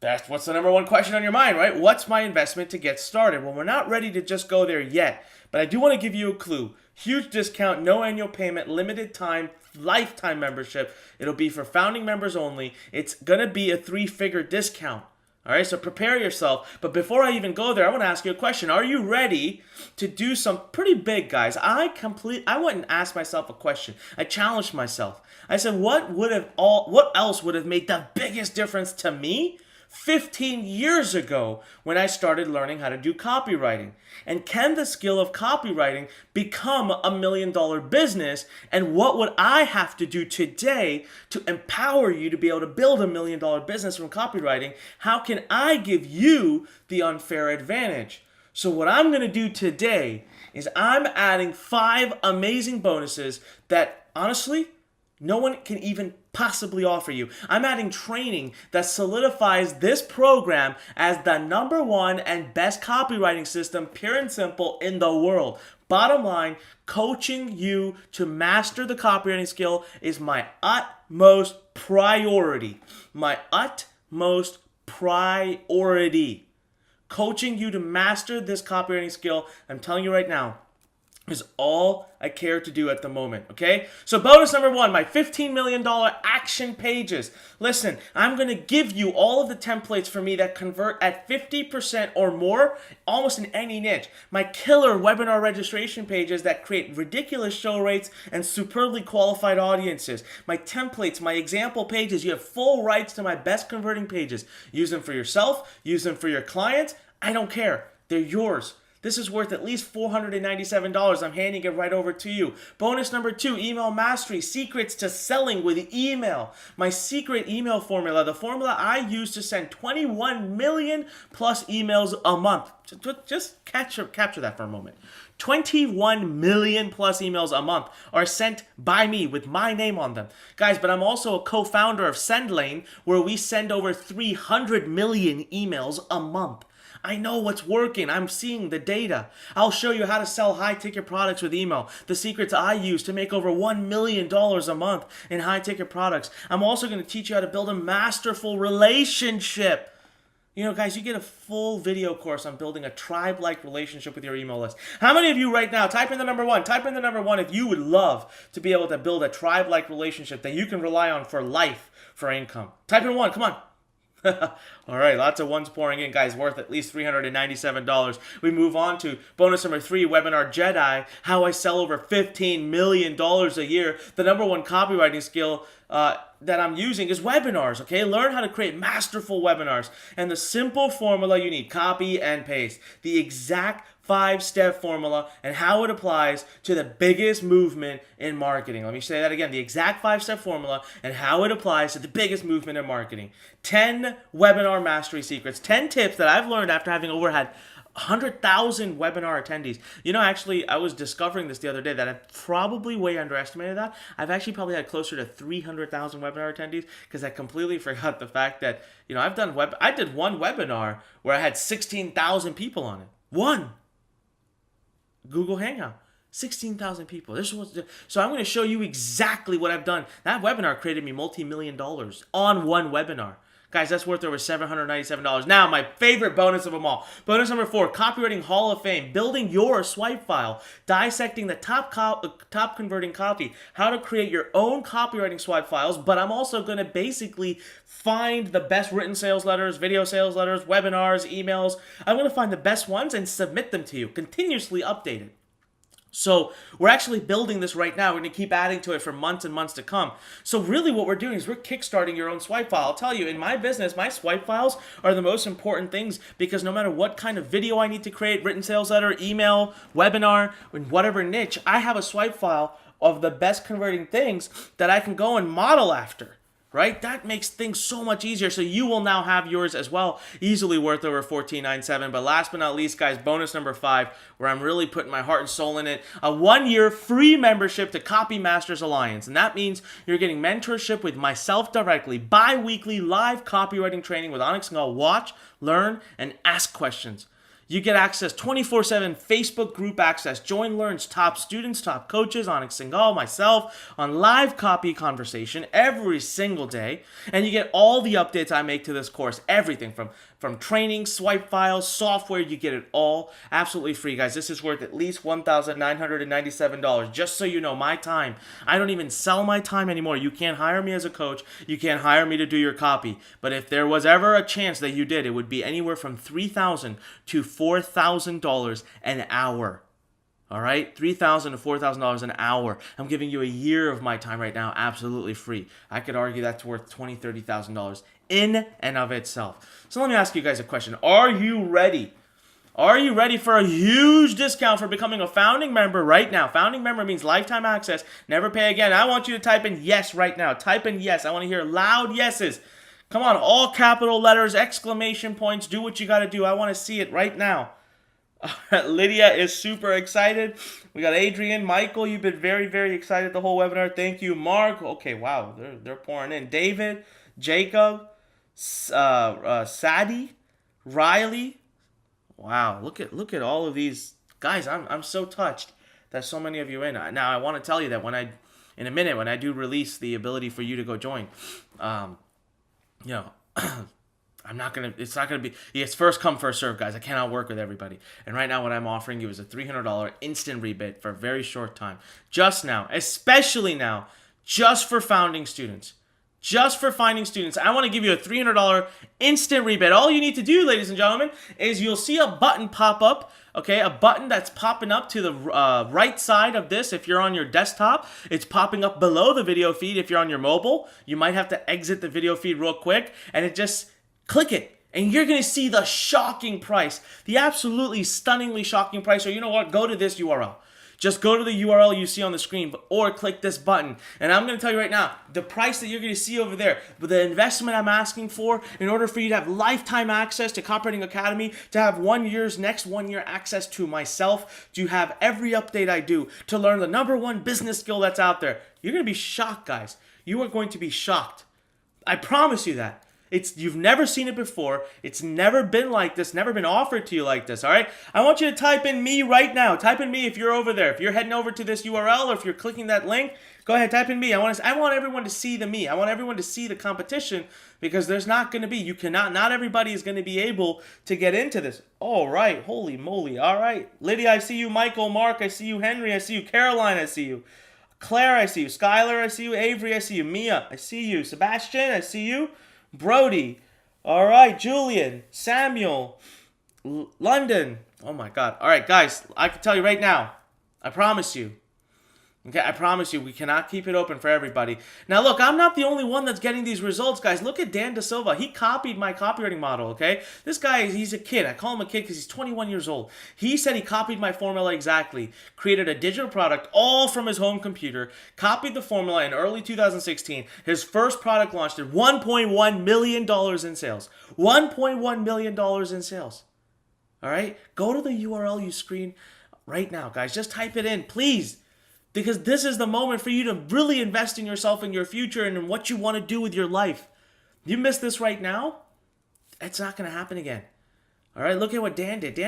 that's what's the number one question on your mind, right? What's my investment to get started? Well, we're not ready to just go there yet, but I do want to give you a clue. Huge discount, no annual payment, limited time, lifetime membership. It'll be for founding members only. It's going to be a 3-figure discount. All right, so prepare yourself. But before I even go there, I want to ask you a question. Are you ready to do some pretty big, guys? I went and asked myself a question. I challenged myself. I said, what else would have made the biggest difference to me 15 years ago when I started learning how to do copywriting? And can the skill of copywriting become a $1 million business? And what would I have to do today to empower you to be able to build a $1 million business from copywriting? How can I give you the unfair advantage? So what I'm going to do today is I'm adding 5 amazing bonuses that honestly, no one can even possibly offer you. I'm adding training that solidifies this program as the #1 and best copywriting system, pure and simple, in the world. Bottom line, coaching you to master the copywriting skill is my utmost priority. My utmost priority. Coaching you to master this copywriting skill, I'm telling you right now, is all I care to do at the moment, okay? So bonus number 1, my $15 million action pages. Listen, I'm going to give you all of the templates for me that convert at 50% or more, almost in any niche. My killer webinar registration pages that create ridiculous show rates and superbly qualified audiences. My templates, my example pages, you have full rights to my best converting pages. Use them for yourself, use them for your clients. I don't care. They're yours. This is worth at least $497. I'm handing it right over to you. Bonus number 2, email mastery, secrets to selling with email. My secret email formula, the formula I use to send 21 million plus emails a month. Just capture that for a moment. 21 million plus emails a month are sent by me with my name on them. Guys, but I'm also a co-founder of SendLane, where we send over 300 million emails a month. I know what's working. I'm seeing the data. I'll show you how to sell high-ticket products with email, the secrets I use to make over $1 million a month in high-ticket products. I'm also going to teach you how to build a masterful relationship. You know, guys, you get a full video course on building a tribe-like relationship with your email list. How many of you right now, type in the number 1, type in the number 1 if you would love to be able to build a tribe-like relationship that you can rely on for life, for income. Type in 1, come on. All right, lots of ones pouring in, guys, worth at least $397. We move on to bonus number 3, Webinar Jedi, how I sell over $15 million a year. The number one copywriting skill that I'm using is webinars, okay? Learn how to create masterful webinars. And the simple formula you need, copy and paste. The exact 5-step formula and how it applies to the biggest movement in marketing. Let me say that again. The exact 5-step formula and how it applies to the biggest movement in marketing. 10 webinar mastery secrets. 10 tips that I've learned after having had 100,000 webinar attendees. You know, actually, I was discovering this the other day that I've probably way underestimated that. I've actually probably had closer to 300,000 webinar attendees because I completely forgot the fact that, I did one webinar where I had 16,000 people on it. One. Google Hangout. 16,000 people. So I'm going to show you exactly what I've done. That webinar created me multi-million dollars on one webinar. Guys, that's worth over $797. Now, my favorite bonus of them all. Bonus number 4, Copywriting Hall of Fame. Building your swipe file. Dissecting the top converting copy. How to create your own copywriting swipe files. But I'm also going to basically find the best written sales letters, video sales letters, webinars, emails. I'm going to find the best ones and submit them to you. Continuously updated. So we're actually building this right now. We're going to keep adding to it for months and months to come. So really what we're doing is we're kickstarting your own swipe file. I'll tell you, in my business, my swipe files are the most important things because no matter what kind of video I need to create, written sales letter, email, webinar, in whatever niche, I have a swipe file of the best converting things that I can go and model after. Right? That makes things so much easier. So you will now have yours as well, easily worth over $14.97. But last but not least, guys, bonus number 5, where I'm really putting my heart and soul in it, a 1-year free membership to Copy Masters Alliance. And that means you're getting mentorship with myself directly, bi-weekly live copywriting training with Onyx and I'll watch, learn, and ask questions. You get access 24/7 Facebook group access. Join Learn's top students, top coaches, Onyx Singhal, myself, on live copy conversation every single day. And you get all the updates I make to this course. Everything from training, swipe files, software. You get it all absolutely free, guys. This is worth at least $1,997. Just so you know, my time. I don't even sell my time anymore. You can't hire me as a coach. You can't hire me to do your copy. But if there was ever a chance that you did, it would be anywhere from $3,000 to $4,000 an hour. All right, $3,000 to $4,000 an hour. I'm giving you a year of my time right now, absolutely free. I could argue that's worth $20,000, $30,000 in and of itself. So let me ask you guys a question. Are you ready? Are you ready for a huge discount for becoming a founding member right now? Founding member means lifetime access, never pay again. I want you to type in yes right now. Type in yes. I want to hear loud yeses. Come on, all capital letters, exclamation points. Do what you got to do. I want to see it right now. Lydia is super excited. We got Adrian, Michael. You've been very, very excited the whole webinar. Thank you, Mark. Okay, wow, they're pouring in. David, Jacob, Sadie, Riley. Wow, look at all of these guys. I'm so touched that so many of you in. Now I want to tell you that in a minute when I do release the ability for you to go join, it's not gonna be, it's first come, first serve, guys. I cannot work with everybody. And right now what I'm offering you is a $300 instant rebate for a very short time. Just now, especially now, just for founding students. Just for finding students, I want to give you a $300 instant rebate. All you need to do, ladies and gentlemen, is you'll see a button pop up, okay? A button that's popping up to the right side of this if you're on your desktop. It's popping up below the video feed if you're on your mobile. You might have to exit the video feed real quick, and it just click it. And you're going to see the shocking price, the absolutely stunningly shocking price. Or you know what? Go to this URL. Just go to the URL you see on the screen or click this button. And I'm going to tell you right now, the price that you're going to see over there, but the investment I'm asking for in order for you to have lifetime access to Copywriting Academy, to have next 1 year access to myself, to have every update I do, to learn the number one business skill that's out there. You're going to be shocked, guys. You are going to be shocked. I promise you that. You've never seen it before. It's never been like this, never been offered to you like this, all right? I want you to type in me right now. Type in me if you're over there. If you're heading over to this URL or if you're clicking that link, go ahead, type in me. I want everyone to see the me. I want everyone to see the competition because there's not going to be, not everybody is going to be able to get into this. All right, holy moly, all right. Lydia, I see you. Michael, Mark, I see you. Henry, I see you. Caroline, I see you. Claire, I see you. Skylar, I see you. Avery, I see you. Mia, I see you. Sebastian, I see you. Brody, All right, Julian, Samuel, London. Oh my God. All right, guys, I can tell you right now, I promise you. Okay, I promise you, we cannot keep it open for everybody. Now, look, I'm not the only one that's getting these results, guys. Look at Dan Da Silva. He copied my copywriting model, okay? This guy, he's a kid. I call him a kid because he's 21 years old. He said he copied my formula exactly, created a digital product all from his home computer, copied the formula in early 2016. His first product launched at $1.1 million in sales. $1.1 million in sales. All right? Go to the URL you screen right now, guys. Just type it in, please. Because this is the moment for you to really invest in yourself and your future and in what you want to do with your life. You miss this right now, it's not going to happen again. All right, look at what Dan did.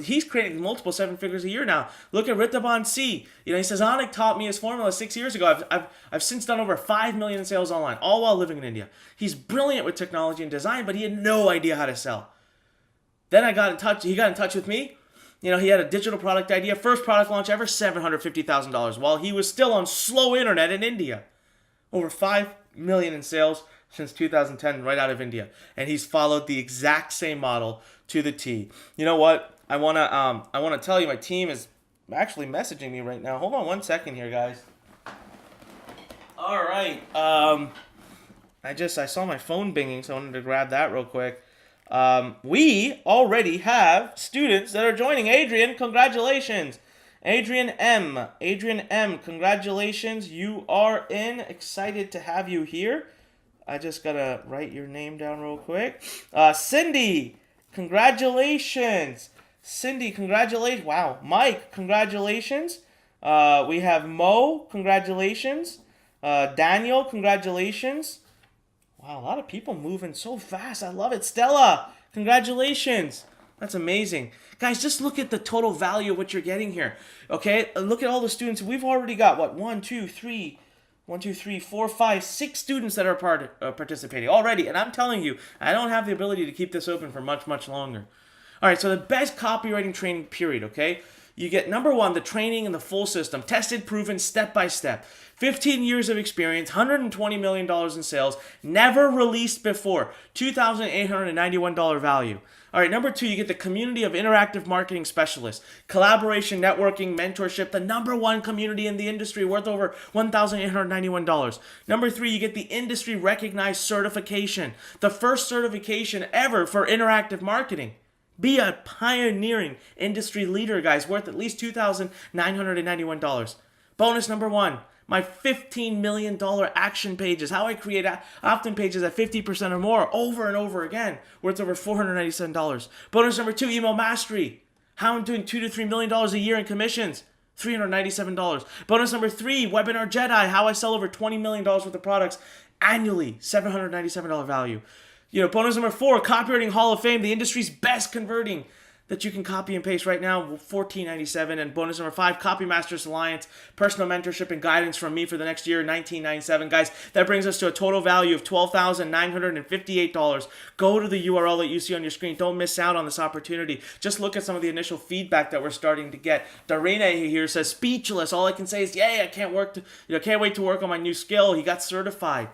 He's creating multiple 7 figures a year now. Look at Ritaban C. He says, Anik taught me his formula 6 years ago. I've since done over 5 million in sales online, all while living in India. He's brilliant with technology and design, but he had no idea how to sell. Then he got in touch with me. He had a digital product idea. First product launch ever, $750,000 while he was still on slow internet in India. Over 5 million in sales since 2010 right out of India. And he's followed the exact same model to the T. You know what? I want to tell you my team is actually messaging me right now. Hold on one second here, guys. All right. I saw my phone binging, so I wanted to grab that real quick. We already have students that are joining. Adrian, congratulations. Adrian M, congratulations. You are in. Excited to have you here. I just gotta write your name down real quick. Cindy, congratulations. Wow. Mike, congratulations. We have Mo, congratulations. Daniel, congratulations. Wow, a lot of people moving so fast. I love it. Stella, congratulations. That's amazing. Guys, just look at the total value of what you're getting here. Okay, look at all the students. We've already got, 6 students that are participating already. And I'm telling you, I don't have the ability to keep this open for much, much longer. All right, so the best copywriting training period, okay? You get, number 1, the training and the full system, tested, proven, step by step. 15 years of experience, $120 million in sales, never released before, $2,891 value. All right, number 2, you get the community of interactive marketing specialists, collaboration, networking, mentorship, the number 1 community in the industry worth over $1,891. Number 3, you get the industry recognized certification, the first certification ever for interactive marketing. Be a pioneering industry leader, guys, worth at least $2,991. Bonus number 1, my $15 million action pages, how I create opt-in pages at 50% or more over and over again, worth over $497. Bonus number 2, email mastery, how I'm doing $2 to $3 million a year in commissions, $397. Bonus number 3, webinar Jedi, how I sell over $20 million worth of products annually, $797 value. Bonus number 4, Copywriting Hall of Fame, the industry's best converting that you can copy and paste right now, $14.97. And bonus number 5, Copy Masters Alliance, personal mentorship and guidance from me for the next year, $19.97. Guys, that brings us to a total value of $12,958. Go to the URL that you see on your screen. Don't miss out on this opportunity. Just look at some of the initial feedback that we're starting to get. Darene here says, speechless. All I can say is, yay, I can't wait to work on my new skill. He got certified.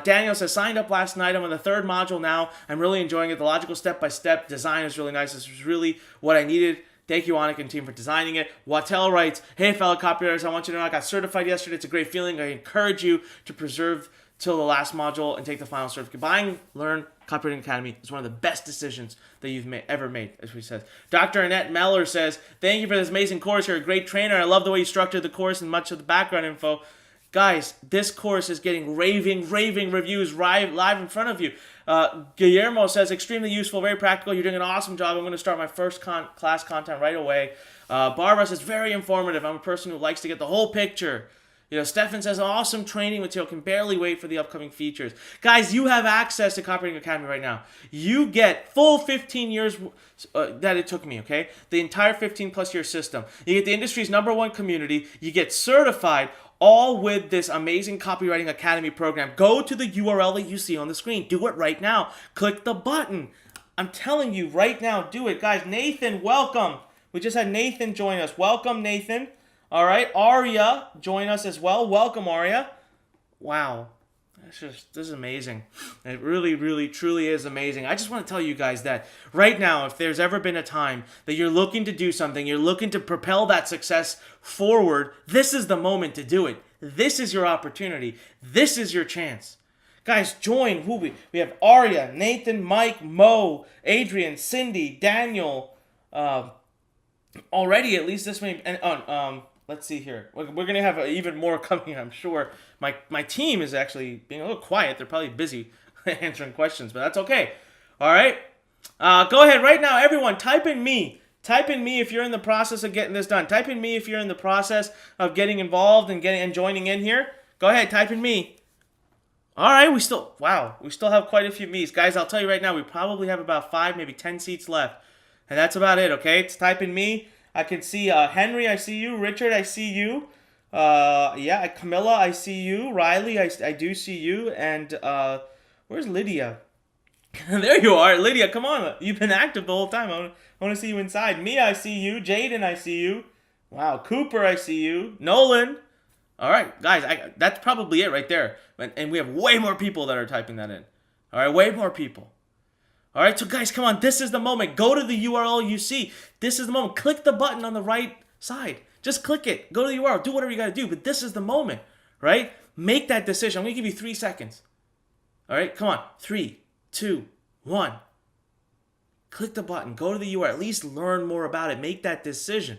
Daniel says, signed up last night. I'm on the 3rd module now. I'm really enjoying it. The logical step-by-step design is really nice. This was really what I needed. Thank you, Anik and team, for designing it. Wattel writes, hey, fellow copywriters, I want you to know I got certified yesterday. It's a great feeling. I encourage you to persevere till the last module and take the final certificate. Buying Learn Copywriting Academy is one of the best decisions that you've ever made, as we said. Dr. Annette Meller says, thank you for this amazing course. You're a great trainer. I love the way you structured the course and much of the background info. Guys, this course is getting raving reviews live in front of you. Guillermo says, extremely useful, very practical. You're doing an awesome job. I'm going to start my first class content right away. Barbara says, very informative. I'm a person who likes to get the whole picture. Stefan says, awesome training material. Can barely wait for the upcoming features. Guys, you have access to Copywriting Academy right now. You get full 15 years that it took me, okay? The entire 15 plus year system. You get the industry's number 1 community. You get certified, all with this amazing Copywriting Academy program. Go to the URL that you see on the screen. Do it right now. Click the button. I'm telling you right now, do it. Guys, Nathan, welcome. We just had Nathan join us. Welcome, Nathan. All right, Arya, join us as well. Welcome, Arya. Wow. This is amazing. It really, really, truly is amazing. I just want to tell you guys that right now, if there's ever been a time that you're looking to do something, you're looking to propel that success forward, this is the moment to do it. This is your opportunity. This is your chance. Guys, join who we have Arya, Nathan, Mike, Mo, Adrian, Cindy, Daniel. Already at least this many. And let's see here. We're gonna have even more coming, I'm sure. My team is actually being a little quiet. They're probably busy answering questions, but that's okay. All right. Go ahead right now, everyone. Type in me. Type in me if you're in the process of getting this done. Type in me if you're in the process of getting involved and joining in here. Go ahead. Type in me. All right, we still have quite a few me's. Guys, I'll tell you right now, we probably have about 5, maybe 10 seats left. And that's about it, okay? It's type in me. I can see Henry, I see you. Richard, I see you. Yeah, Camilla, I see you. Riley, I do see you. And where's Lydia? There you are. Lydia, come on. You've been active the whole time. I want to see you inside. Mia, I see you. Jaden, I see you. Wow, Cooper, I see you. Nolan. All right, guys, that's probably it right there. And we have way more people that are typing that in. All right, way more people. All right, so guys, come on. This is the moment. Go to the URL you see. This is the moment. Click the button on the right side. Just click it. Go to the URL. Do whatever you got to do. But this is the moment, right? Make that decision. I'm going to give you 3 seconds. All right, come on. 3, 2, 1. Click the button. Go to the URL. At least learn more about it. Make that decision.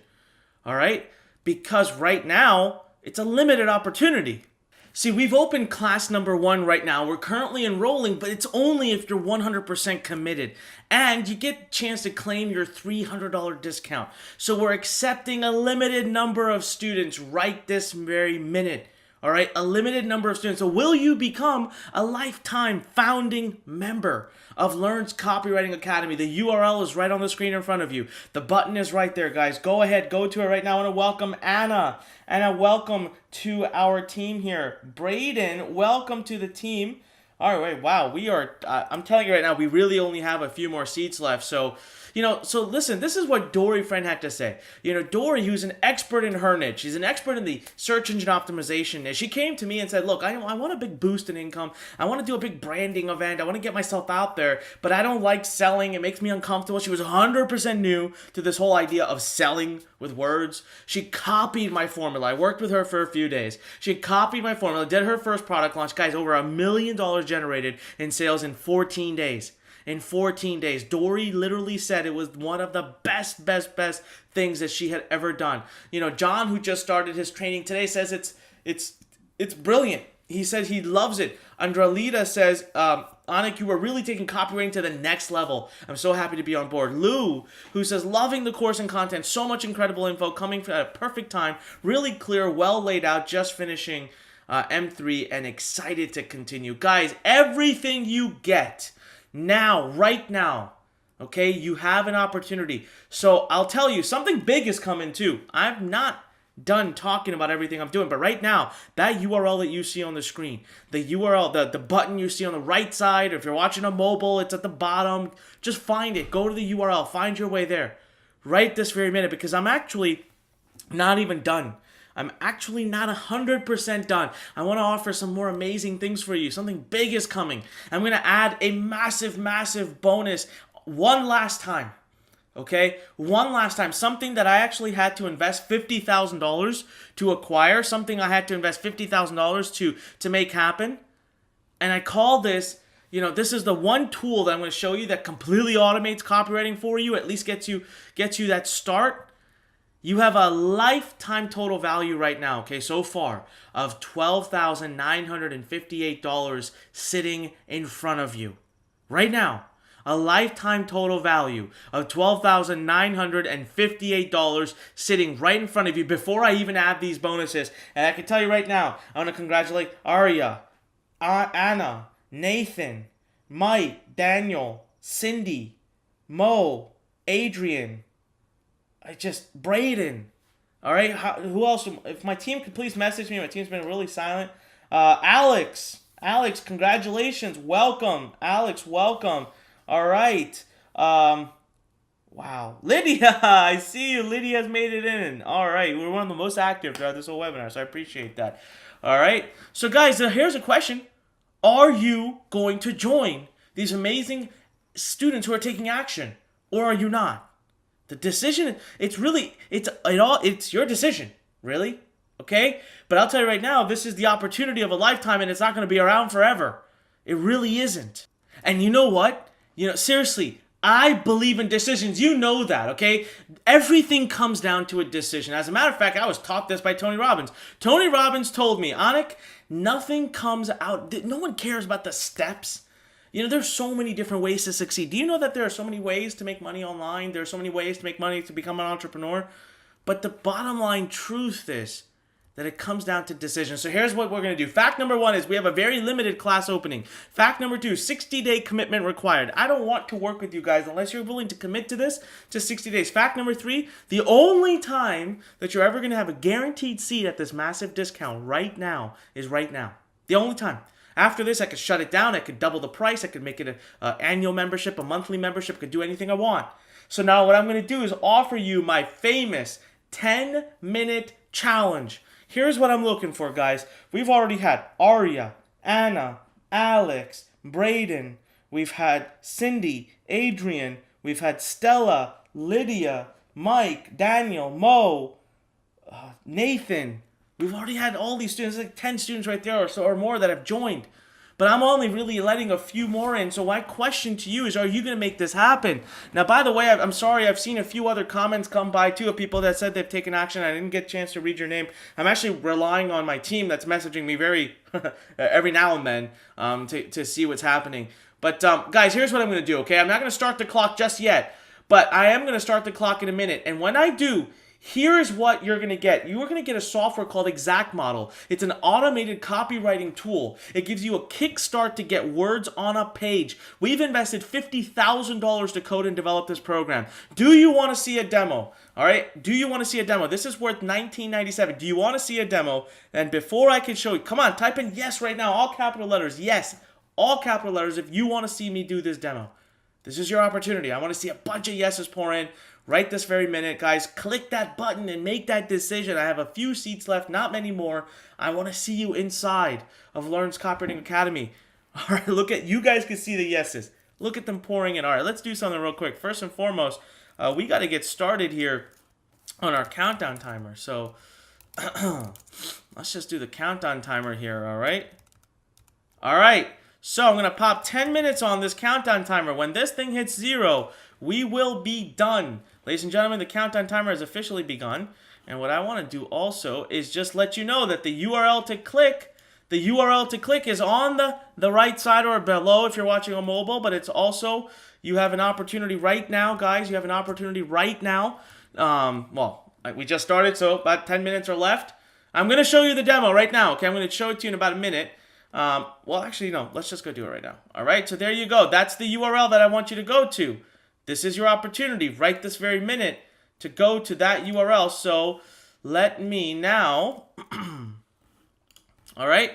All right? Because right now, it's a limited opportunity. See, we've opened class number 1 right now. We're currently enrolling, but it's only if you're 100% committed. And you get a chance to claim your $300 discount. So we're accepting a limited number of students right this very minute. All right, a limited number of students. So will you become a lifetime founding member of Learn's Copywriting Academy? The URL is right on the screen in front of you. The button is right there, guys. Go ahead, go to it right now. I want to welcome Anna. Anna, welcome to our team here. Braden, welcome to the team. All right, wow, we are, I'm telling you right now, we really only have a few more seats left. So listen, this is what Dory Friend had to say. Dory, who's an expert in her niche. She's an expert in the search engine optimization niche. She came to me and said, look, I want a big boost in income. I want to do a big branding event. I want to get myself out there, but I don't like selling. It makes me uncomfortable. She was 100% new to this whole idea of selling with words. She copied my formula. I worked with her for a few days. She copied my formula, did her first product launch. Guys, over $1 million generated in sales in 14 days. In 14 days. Dory literally said it was one of the best things that she had ever done. John, who just started his training today, says it's brilliant. He said he loves it. Andralita says, Anik, you are really taking copywriting to the next level. I'm so happy to be on board. Lou, who says, loving the course and content. So much incredible info coming at a perfect time. Really clear, well laid out, just finishing M3 and excited to continue. Guys, everything you get now, right now, okay, you have an opportunity. So I'll tell you, something big is coming too. I'm not done talking about everything I'm doing, but right now, that URL that you see on the screen, the URL, the button you see on the right side, or if you're watching a mobile, it's at the bottom. Just find it. Go to the URL. Find your way there right this very minute, because I'm actually not even done. I'm actually not 100% done. I want to offer some more amazing things for you. Something big is coming. I'm going to add a massive bonus one last time. Okay? One last time. Something that I actually had to invest $50,000 to acquire. Something I had to invest $50,000 to make happen. And I call this, this is the one tool that I'm going to show you that completely automates copywriting for you. At least gets you that start. You have a lifetime total value right now, okay, so far, of $12,958 sitting in front of you. Right now, a lifetime total value of $12,958 sitting right in front of you before I even add these bonuses. And I can tell you right now, I want to congratulate Arya, Anna, Nathan, Mike, Daniel, Cindy, Mo, Adrian, Braden. All right, who else? If my team could please message me. My team's been really silent. Alex, congratulations. Welcome. Alex, welcome. All right. Wow. Lydia, I see you. Lydia's made it in. All right. We're one of the most active throughout this whole webinar, so I appreciate that. All right. So, guys, here's a question. Are you going to join these amazing students who are taking action, or are you not? The decision, it's your decision, really. Okay? But I'll tell you right now, this is the opportunity of a lifetime and it's not going to be around forever. It really isn't. And you know what? Seriously, I believe in decisions. You know that, okay? Everything comes down to a decision. As a matter of fact, I was taught this by Tony Robbins. Tony Robbins told me, Anik, nothing comes out, no one cares about the steps. There's so many different ways to succeed. Do you know that there are so many ways to make money online? There are so many ways to make money to become an entrepreneur. But the bottom line truth is that it comes down to decisions. So here's what we're going to do. Fact number 1 is we have a very limited class opening. Fact number 2, 60-day commitment required. I don't want to work with you guys unless you're willing to commit to this to 60 days. Fact number 3, the only time that you're ever going to have a guaranteed seat at this massive discount right now is right now. The only time. After this, I could shut it down. I could double the price. I could make it an annual membership, a monthly membership. I could do anything I want. So now what I'm going to do is offer you my famous 10-minute challenge. Here's what I'm looking for, guys. We've already had Arya, Anna, Alex, Braden. We've had Cindy, Adrian. We've had Stella, Lydia, Mike, Daniel, Mo, Nathan. We've already had all these students, like 10 students right there or so or more that have joined. But I'm only really letting a few more in. So my question to you is, are you going to make this happen? Now, by the way, I'm sorry. I've seen a few other comments come by, too, of people that said they've taken action. I didn't get a chance to read your name. I'm actually relying on my team that's messaging me every now and then to see what's happening. But, guys, here's what I'm going to do, okay? I'm not going to start the clock just yet. But I am going to start the clock in a minute. And when I do, here's what you're going to get. You're going to get a software called Exact Model. It's an automated copywriting tool. It gives you a kickstart to get words on a page. We've invested $50,000 to code and develop this program. Do you want to see a demo? All right? Do you want to see a demo? This is worth $19.97. Do you want to see a demo? And before I can show you, come on, type in yes right now. All capital letters. Yes. All capital letters if you want to see me do this demo. This is your opportunity. I want to see a bunch of yeses pour in right this very minute. Guys, click that button and make that decision. I have a few seats left, not many more. I want to see you inside of Learn's Copywriting Academy. All right, you guys can see the yeses. Look at them pouring in. All right, let's do something real quick. First and foremost, we got to get started here on our countdown timer. So let's just do the countdown timer here, all right? All right, so I'm going to pop 10 minutes on this countdown timer. When this thing hits 0, we will be done. Ladies and gentlemen, the countdown timer has officially begun. And what I want to do also is just let you know that the URL to click is on the right side or below if you're watching on mobile, but it's also, you have an opportunity right now, guys. You have an opportunity right now. We just started, so about 10 minutes are left. I'm going to show you the demo right now, okay? I'm going to show it to you in about a minute. Actually, no, let's just go do it right now. All right, so there you go. That's the URL that I want you to go to. This is your opportunity right this very minute to go to that URL. So let me now, all right,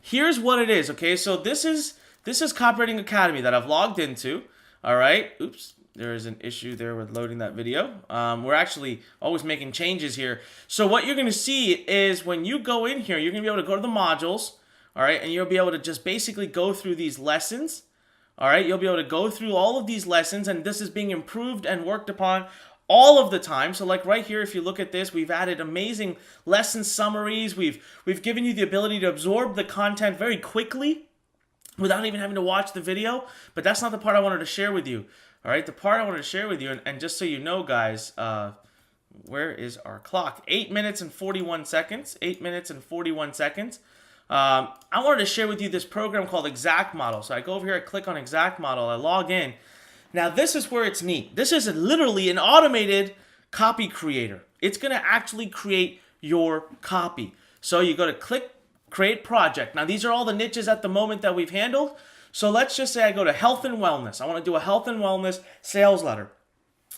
here's what it is, okay? So this is Copywriting Academy that I've logged into, all right? Oops, there is an issue there with loading that video. We're actually always making changes here. So what you're going to see is when you go in here, you're going to be able to go to the modules, all right, and you'll be able to just basically go through these lessons. All right, you'll be able to go through all of these lessons, and this is being improved and worked upon all of the time. So like right here, if you look at this, we've added amazing lesson summaries. We've given you the ability to absorb the content very quickly without even having to watch the video. But that's not the part I wanted to share with you. All right, the part I wanted to share with you, and just so you know, guys, where is our clock? 8 minutes and 41 seconds. 8 minutes and 41 seconds. I wanted to share with you this program called Exact Model. So I go over here, I click on Exact Model, I log in. Now this is where it's neat. This is literally an automated copy creator. It's going to actually create your copy. So you go to click Create Project. Now these are all the niches at the moment that we've handled. So let's just say I go to Health and Wellness. I want to do a Health and Wellness sales letter.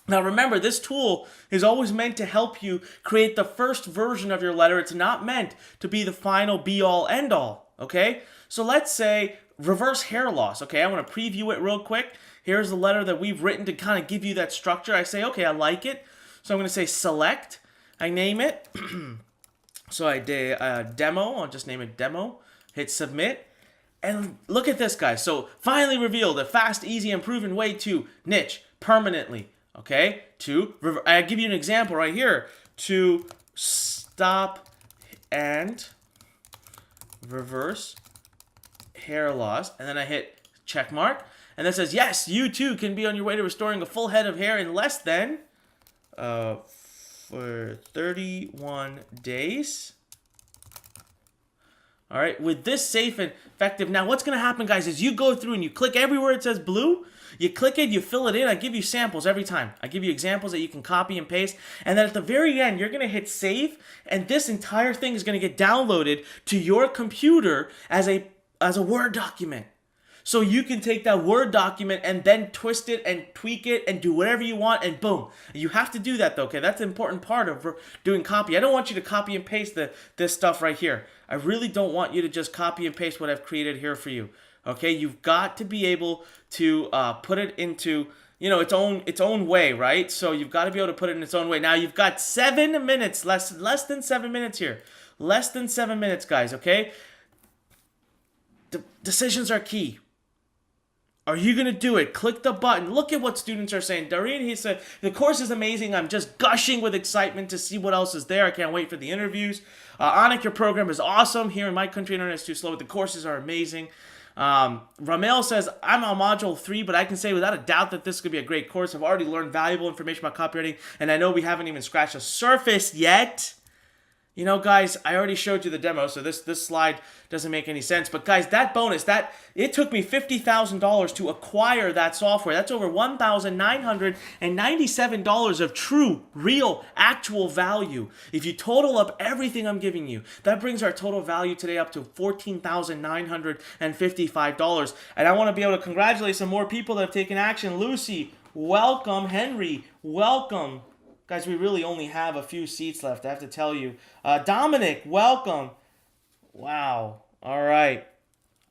Now remember, this tool is always meant to help you create the first version of your letter. It's not meant to be the final be-all, end-all, okay? So let's say reverse hair loss, okay? I want to preview it real quick. Here's the letter that we've written to kind of give you that structure. I say, okay, I like it. So I'm going to say select. I name it. So I did demo. I'll just name it demo. Hit submit. And look at this, guys. So finally revealed a fast, easy, and proven way to niche permanently. Okay? I give you an example right here. To stop and reverse hair loss. And then I hit check mark. And that says, yes, you too can be on your way to restoring a full head of hair in less than for 31 days. All right, with this safe and effective. Now, what's going to happen, guys, is you go through and you click everywhere it says blue. You click it, you fill it in. I give you samples every time. I give you examples that you can copy and paste. And then at the very end, you're going to hit save. And this entire thing is going to get downloaded to your computer as a Word document. So you can take that Word document and then twist it and tweak it and do whatever you want, and boom. You have to do that though, okay? That's an important part of doing copy. I don't want you to copy and paste this stuff right here. I really don't want you to just copy and paste what I've created here for you, okay? You've got to be able to put it into, its own way, right? So you've got to be able to put it in its own way. Now you've got 7 minutes, less than 7 minutes here. Less than 7 minutes, guys, okay? Decisions are key. Are you going to do it? Click the button. Look at what students are saying. Doreen, he said, the course is amazing. I'm just gushing with excitement to see what else is there. I can't wait for the interviews. Anik, your program is awesome. Here in my country, internet is too slow, but the courses are amazing. Ramel says, I'm on module 3, but I can say without a doubt that this could be a great course. I've already learned valuable information about copywriting, and I know we haven't even scratched the surface yet. Guys, I already showed you the demo, so this slide doesn't make any sense. But guys, that bonus, it took me $50,000 to acquire that software. That's over $1,997 of true, real, actual value. If you total up everything I'm giving you, that brings our total value today up to $14,955. And I want to be able to congratulate some more people that have taken action. Lucy, welcome. Henry, welcome. Guys, we really only have a few seats left, I have to tell you. Dominic, welcome. Wow. All right.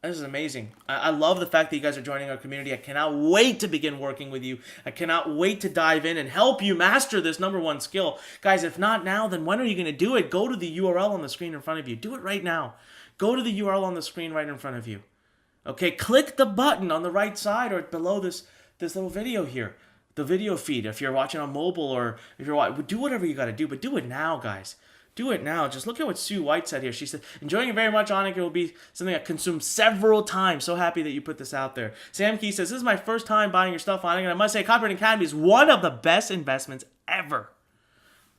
This is amazing. I love the fact that you guys are joining our community. I cannot wait to begin working with you. I cannot wait to dive in and help you master this #1 skill. Guys, if not now, then when are you going to do it? Go to the URL on the screen in front of you. Do it right now. Go to the URL on the screen right in front of you. Okay, click the button on the right side or below this little video here. The video feed, if you're watching on mobile or if you're watching, do whatever you got to do, but do it now, guys. Do it now. Just look at what Sue White said here. She said, enjoying it very much, Anik. It will be something I consume several times. So happy that you put this out there. Sam Key says, this is my first time buying your stuff, Anik, and I must say Copywriting Academy is one of the best investments ever.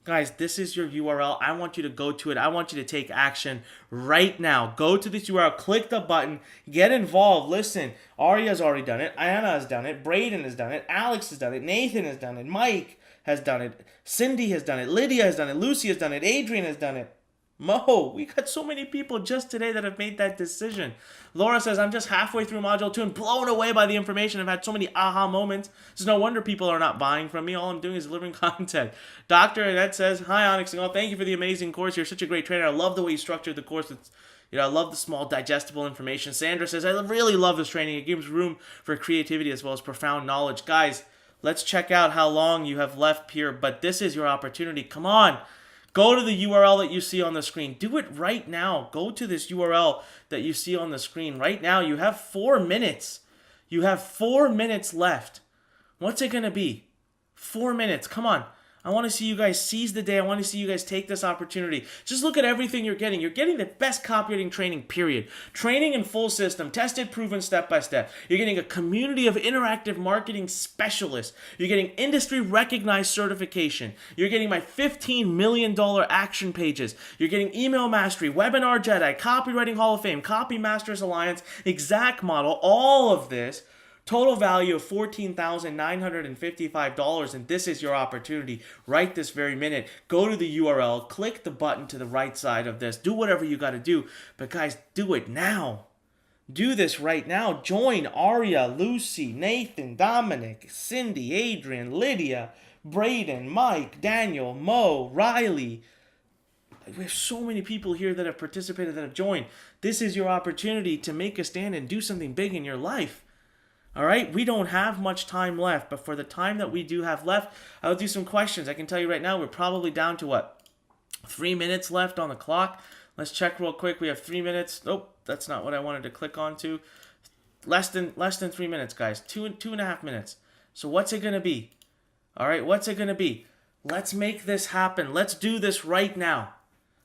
Guys, this is your URL. I want you to go to it. I want you to take action right now. Go to this URL, click the button, get involved. Listen, Arya's already done it. Anna has done it. Braden has done it. Alex has done it. Nathan has done it. Mike has done it. Cindy has done it. Lydia has done it. Lucy has done it. Adrian has done it. Mo, we got so many people just today that have made that decision. Laura says, I'm just halfway through module 2 and blown away by the information. I've had so many aha moments. It's no wonder people are not buying from me. All I'm doing is delivering content. Dr. Annette says, hi, Onyx and all. Thank you for the amazing course. You're such a great trainer. I love the way you structured the course. I love the small digestible information. Sandra says, I really love this training. It gives room for creativity as well as profound knowledge. Guys, let's check out how long you have left here, but this is your opportunity. Come on. Go to the URL that you see on the screen. Do it right now. Go to this URL that you see on the screen right now. You have 4 minutes. You have 4 minutes left. What's it going to be? 4 minutes. Come on. I want to see you guys seize the day. I want to see you guys take this opportunity. Just look at everything you're getting. You're getting the best copywriting training, period. Training in full system, tested, proven, step by step. You're getting a community of interactive marketing specialists. You're getting industry recognized certification. You're getting my $15 million action pages. You're getting email mastery, webinar Jedi, copywriting Hall of Fame, Copy Masters Alliance, exact model, all of this. Total value of $14,955, and this is your opportunity right this very minute. Go to the URL, click the button to the right side of this. Do whatever you got to do, but guys, do it now. Do this right now. Join Arya, Lucy, Nathan, Dominic, Cindy, Adrian, Lydia, Braden, Mike, Daniel, Mo, Riley. We have so many people here that have participated, that have joined. This is your opportunity to make a stand and do something big in your life. All right, we don't have much time left, but for the time that we do have left, I'll do some questions. I can tell you right now, we're probably down to 3 minutes left on the clock. Let's check real quick. We have 3 minutes. Nope, that's not what I wanted to click onto. Less than 3 minutes, guys. 2.5 minutes. So what's it gonna be? All right, what's it gonna be? Let's make this happen. Let's do this right now.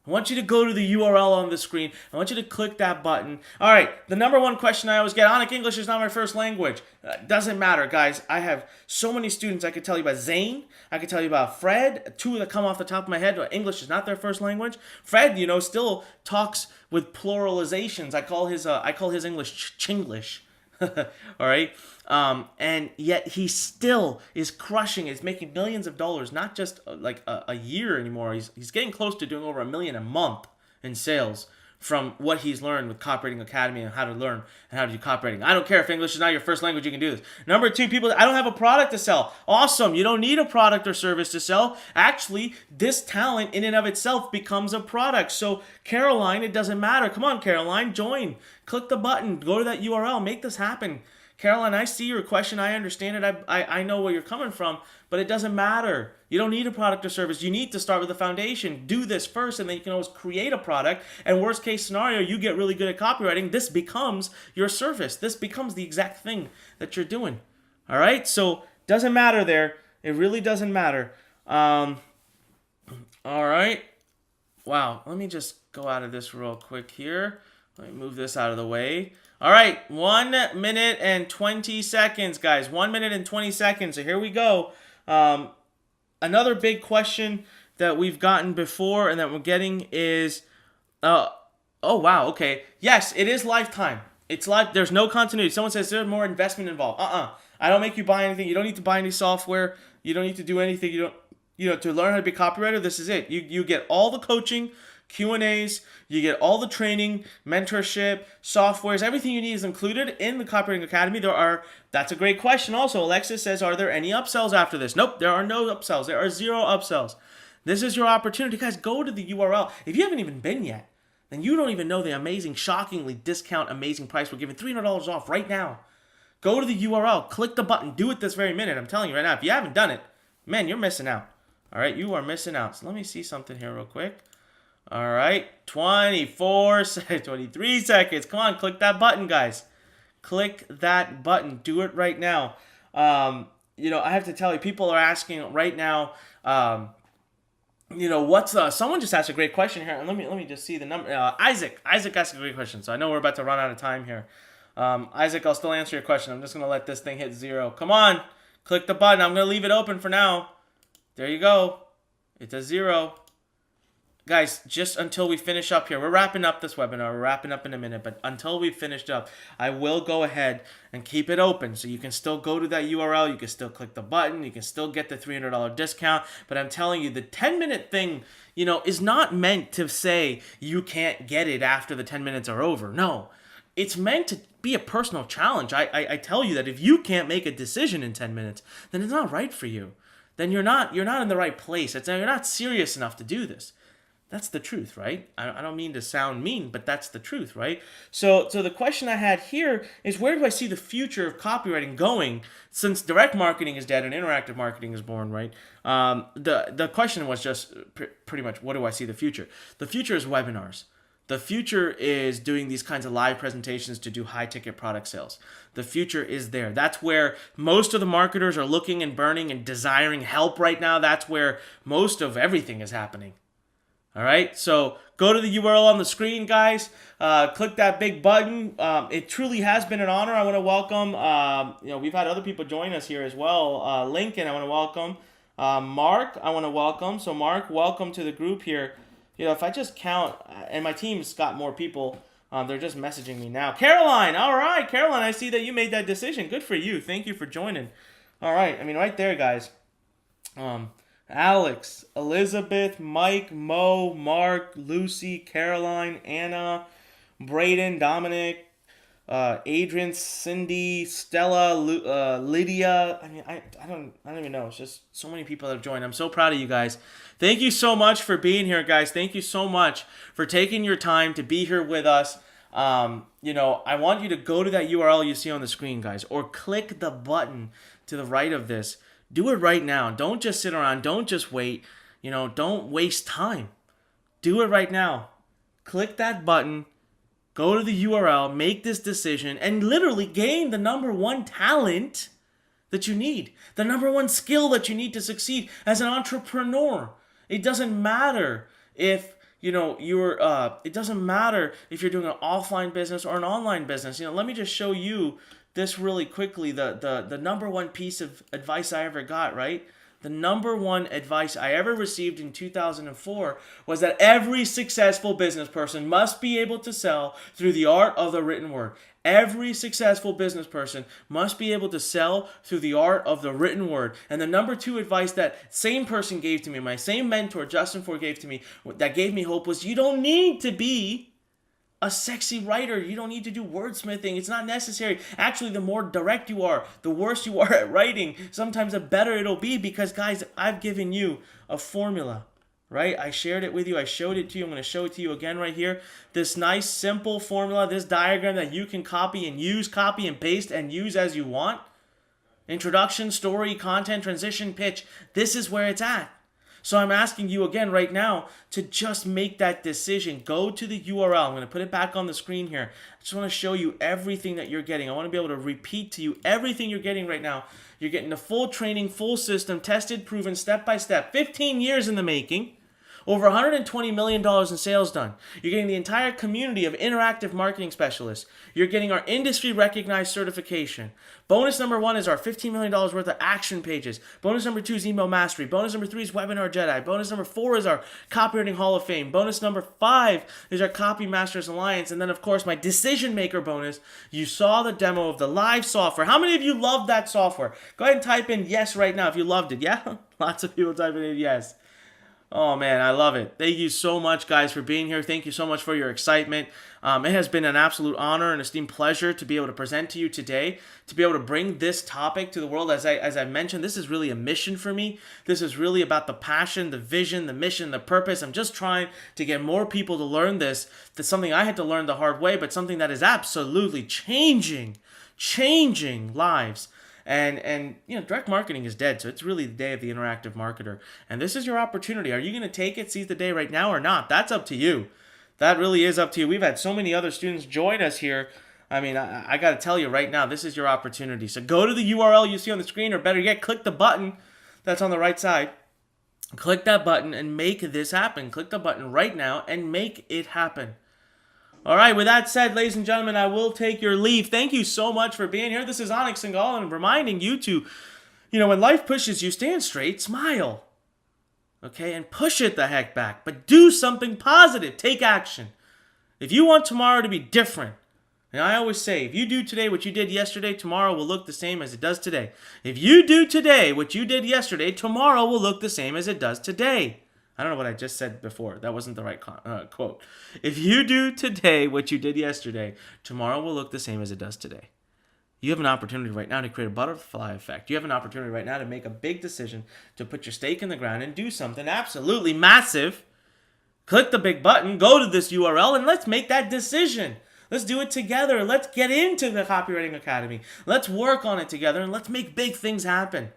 I want you to go to the URL on the screen. I want you to click that button. All right, the number one question I always get, Anik, English is not my first language. Doesn't matter, guys. I have so many students. I could tell you about Zane. I could tell you about Fred. Two that come off the top of my head. English is not their first language. Fred, still talks with pluralizations. I call his English Chinglish. All right. And yet he still is crushing. He's making millions of dollars, not just like a year anymore. He's getting close to doing over $1 million a month in sales from what he's learned with Copywriting Academy and how to learn and how to do copywriting. I don't care if English is not your first language, you can do this. Number two, people, I don't have a product to sell. Awesome. You don't need a product or service to sell. Actually, this talent in and of itself becomes a product. So Caroline, it doesn't matter. Come on, Caroline, join. Click the button. Go to that URL. Make this happen. Caroline, I see your question. I understand it. I know where you're coming from, but it doesn't matter. You don't need a product or service. You need to start with the foundation. Do this first, and then you can always create a product. And worst case scenario, you get really good at copywriting. This becomes your service. This becomes the exact thing that you're doing. All right? So doesn't matter there. It really doesn't matter. All right. Wow. Let me just go out of this real quick here. Let me move this out of the way. All right, 1 minute and 20 seconds, guys. 1 minute and 20 seconds. So here we go. Another big question that we've gotten before and that we're getting is, oh, wow, okay. Yes, it is lifetime. It's like there's no continuity. Someone says there's more investment involved. I don't make you buy anything. You don't need to buy any software. You don't need to do anything. To learn how to be a copywriter, this is it. You get all the coaching, Q&As, you get all the training, mentorship, softwares, everything you need is included in the Copywriting Academy. That's a great question also. Alexis says, are there any upsells after this? Nope, there are no upsells. There are 0 upsells. This is your opportunity. Guys, go to the URL. If you haven't even been yet, then you don't even know the amazing, shockingly amazing price. We're giving $300 off right now. Go to the URL, click the button, do it this very minute. I'm telling you right now, if you haven't done it, man, you're missing out. All right, you are missing out. So let me see something here real quick. All right, 23 seconds. Come on, click that button, guys. Click that button. Do it right now. I have to tell you, people are asking right now, someone just asked a great question here. Let me just see the number. Isaac asked a great question. So I know we're about to run out of time here. Isaac, I'll still answer your question. I'm just going to let this thing hit 0. Come on, click the button. I'm going to leave it open for now. There you go. It's a 0. Guys, just until we finish up here, we're wrapping up this webinar. We're wrapping up in a minute, but until we've finished up, I will go ahead and keep it open. So you can still go to that URL. You can still click the button. You can still get the $300 discount. But I'm telling you, the 10-minute thing, is not meant to say you can't get it after the 10 minutes are over. No, it's meant to be a personal challenge. I tell you that if you can't make a decision in 10 minutes, then it's not right for you. Then you're not in the right place. You're not serious enough to do this. That's the truth, right? I don't mean to sound mean, but that's the truth, right? So the question I had here is, where do I see the future of copywriting going since direct marketing is dead and interactive marketing is born, right? The question was just pretty much, what do I see the future? The future is webinars. The future is doing these kinds of live presentations to do high-ticket product sales. The future is there. That's where most of the marketers are looking and burning and desiring help right now. That's where most of everything is happening. All right, so go to the URL on the screen, guys. Click that big button. It truly has been an honor. I want to welcome, we've had other people join us here as well. Lincoln, I want to welcome. Mark, I want to welcome. So Mark, welcome to the group here. If I just count, and my team's got more people, they're just messaging me now. Caroline, all right, Caroline, I see that you made that decision. Good for you. Thank you for joining. All right, right there, guys. Alex, Elizabeth, Mike, Mo, Mark, Lucy, Caroline, Anna, Braden, Dominic, Adrian, Cindy, Stella, Lydia. I don't even know. It's just so many people that have joined. I'm so proud of you guys. Thank you so much for being here, guys. Thank you so much for taking your time to be here with us. I want you to go to that URL you see on the screen, guys, or click the button to the right of this. Do it right now. Don't just sit around. Don't just wait. Don't waste time. Do it right now. Click that button. Go to the URL, make this decision, and literally gain the number one talent that you need, the number one skill that you need to succeed as an entrepreneur. It doesn't matter if it doesn't matter if you're doing an offline business or an online business. Let me just show you this really quickly. The number one piece of advice I ever got, right? The number one advice I ever received in 2004 was that every successful business person must be able to sell through the art of the written word. Every successful business person must be able to sell through the art of the written word. And the number two advice that same person gave to me, my same mentor, Justin Ford, gave to me, that gave me hope was, you don't need to be a sexy writer. You don't need to do wordsmithing. It's not necessary. Actually, the more direct you are, the worse you are at writing, sometimes the better it'll be, because guys, I've given you a formula, right? I shared it with you. I showed it to you. I'm going to show it to you again right here. This nice, simple formula, this diagram that you can copy and paste and use as you want. Introduction, story, content, transition, pitch. This is where it's at. So I'm asking you again right now to just make that decision. Go to the URL. I'm going to put it back on the screen here. I just want to show you everything that you're getting. I want to be able to repeat to you everything you're getting right now. You're getting the full training, full system, tested, proven, step by step, 15 years in the making. Over $120 million in sales done. You're getting the entire community of interactive marketing specialists. You're getting our industry recognized certification. Bonus number 1 is our $15 million worth of action pages. Bonus number 2 is email mastery. Bonus number 3 is webinar Jedi. Bonus number 4 is our copywriting Hall of Fame. Bonus number 5 is our Copy Masters Alliance. And then of course my decision maker bonus. You saw the demo of the live software. How many of you loved that software? Go ahead and type in yes right now if you loved it. Yeah? Lots of people typing in yes. Oh man, I love it. Thank you so much, guys, for being here. Thank you so much for your excitement. It has been an absolute honor and esteemed pleasure to be able to present to you today, to be able to bring this topic to the world. As I mentioned, this is really a mission for me. This is really about the passion, the vision, the mission, the purpose. I'm just trying to get more people to learn this. That's something I had to learn the hard way, but something that is absolutely changing lives. And direct marketing is dead, so it's really the day of the interactive marketer. And this is your opportunity. Are you going to take it, seize the day right now or not? That's up to you. That really is up to you. We've had so many other students join us here. I mean, I got to tell you right now, this is your opportunity. So go to the URL you see on the screen, or better yet, click the button that's on the right side. Click that button and make this happen. Click the button right now and make it happen. All right, with that said, ladies and gentlemen, I will take your leave. Thank you so much for being here. This is Onyx Singal, and I'm reminding you to, when life pushes you, stand straight, smile. Okay, and push it the heck back. But do something positive. Take action. If you want tomorrow to be different, and I always say, if you do today what you did yesterday, tomorrow will look the same as it does today. If you do today what you did yesterday, tomorrow will look the same as it does today. I don't know what I just said before. That wasn't the right quote. If you do today what you did yesterday, tomorrow will look the same as it does today. You have an opportunity right now to create a butterfly effect. You have an opportunity right now to make a big decision, to put your stake in the ground and do something absolutely massive. Click the big button, go to this URL, and let's make that decision. Let's do it together. Let's get into the Copywriting Academy. Let's work on it together, and let's make big things happen.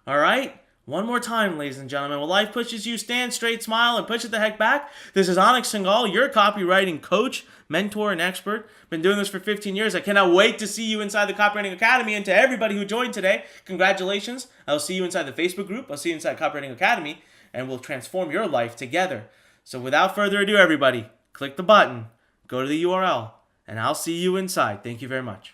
All right? One more time, ladies and gentlemen. When life pushes you, stand straight, smile, and push it the heck back. This is Onyx Singal, your copywriting coach, mentor, and expert. Been doing this for 15 years. I cannot wait to see you inside the Copywriting Academy. And to everybody who joined today, congratulations. I'll see you inside the Facebook group. I'll see you inside Copywriting Academy, and we'll transform your life together. So without further ado, everybody, click the button, go to the URL, and I'll see you inside. Thank you very much.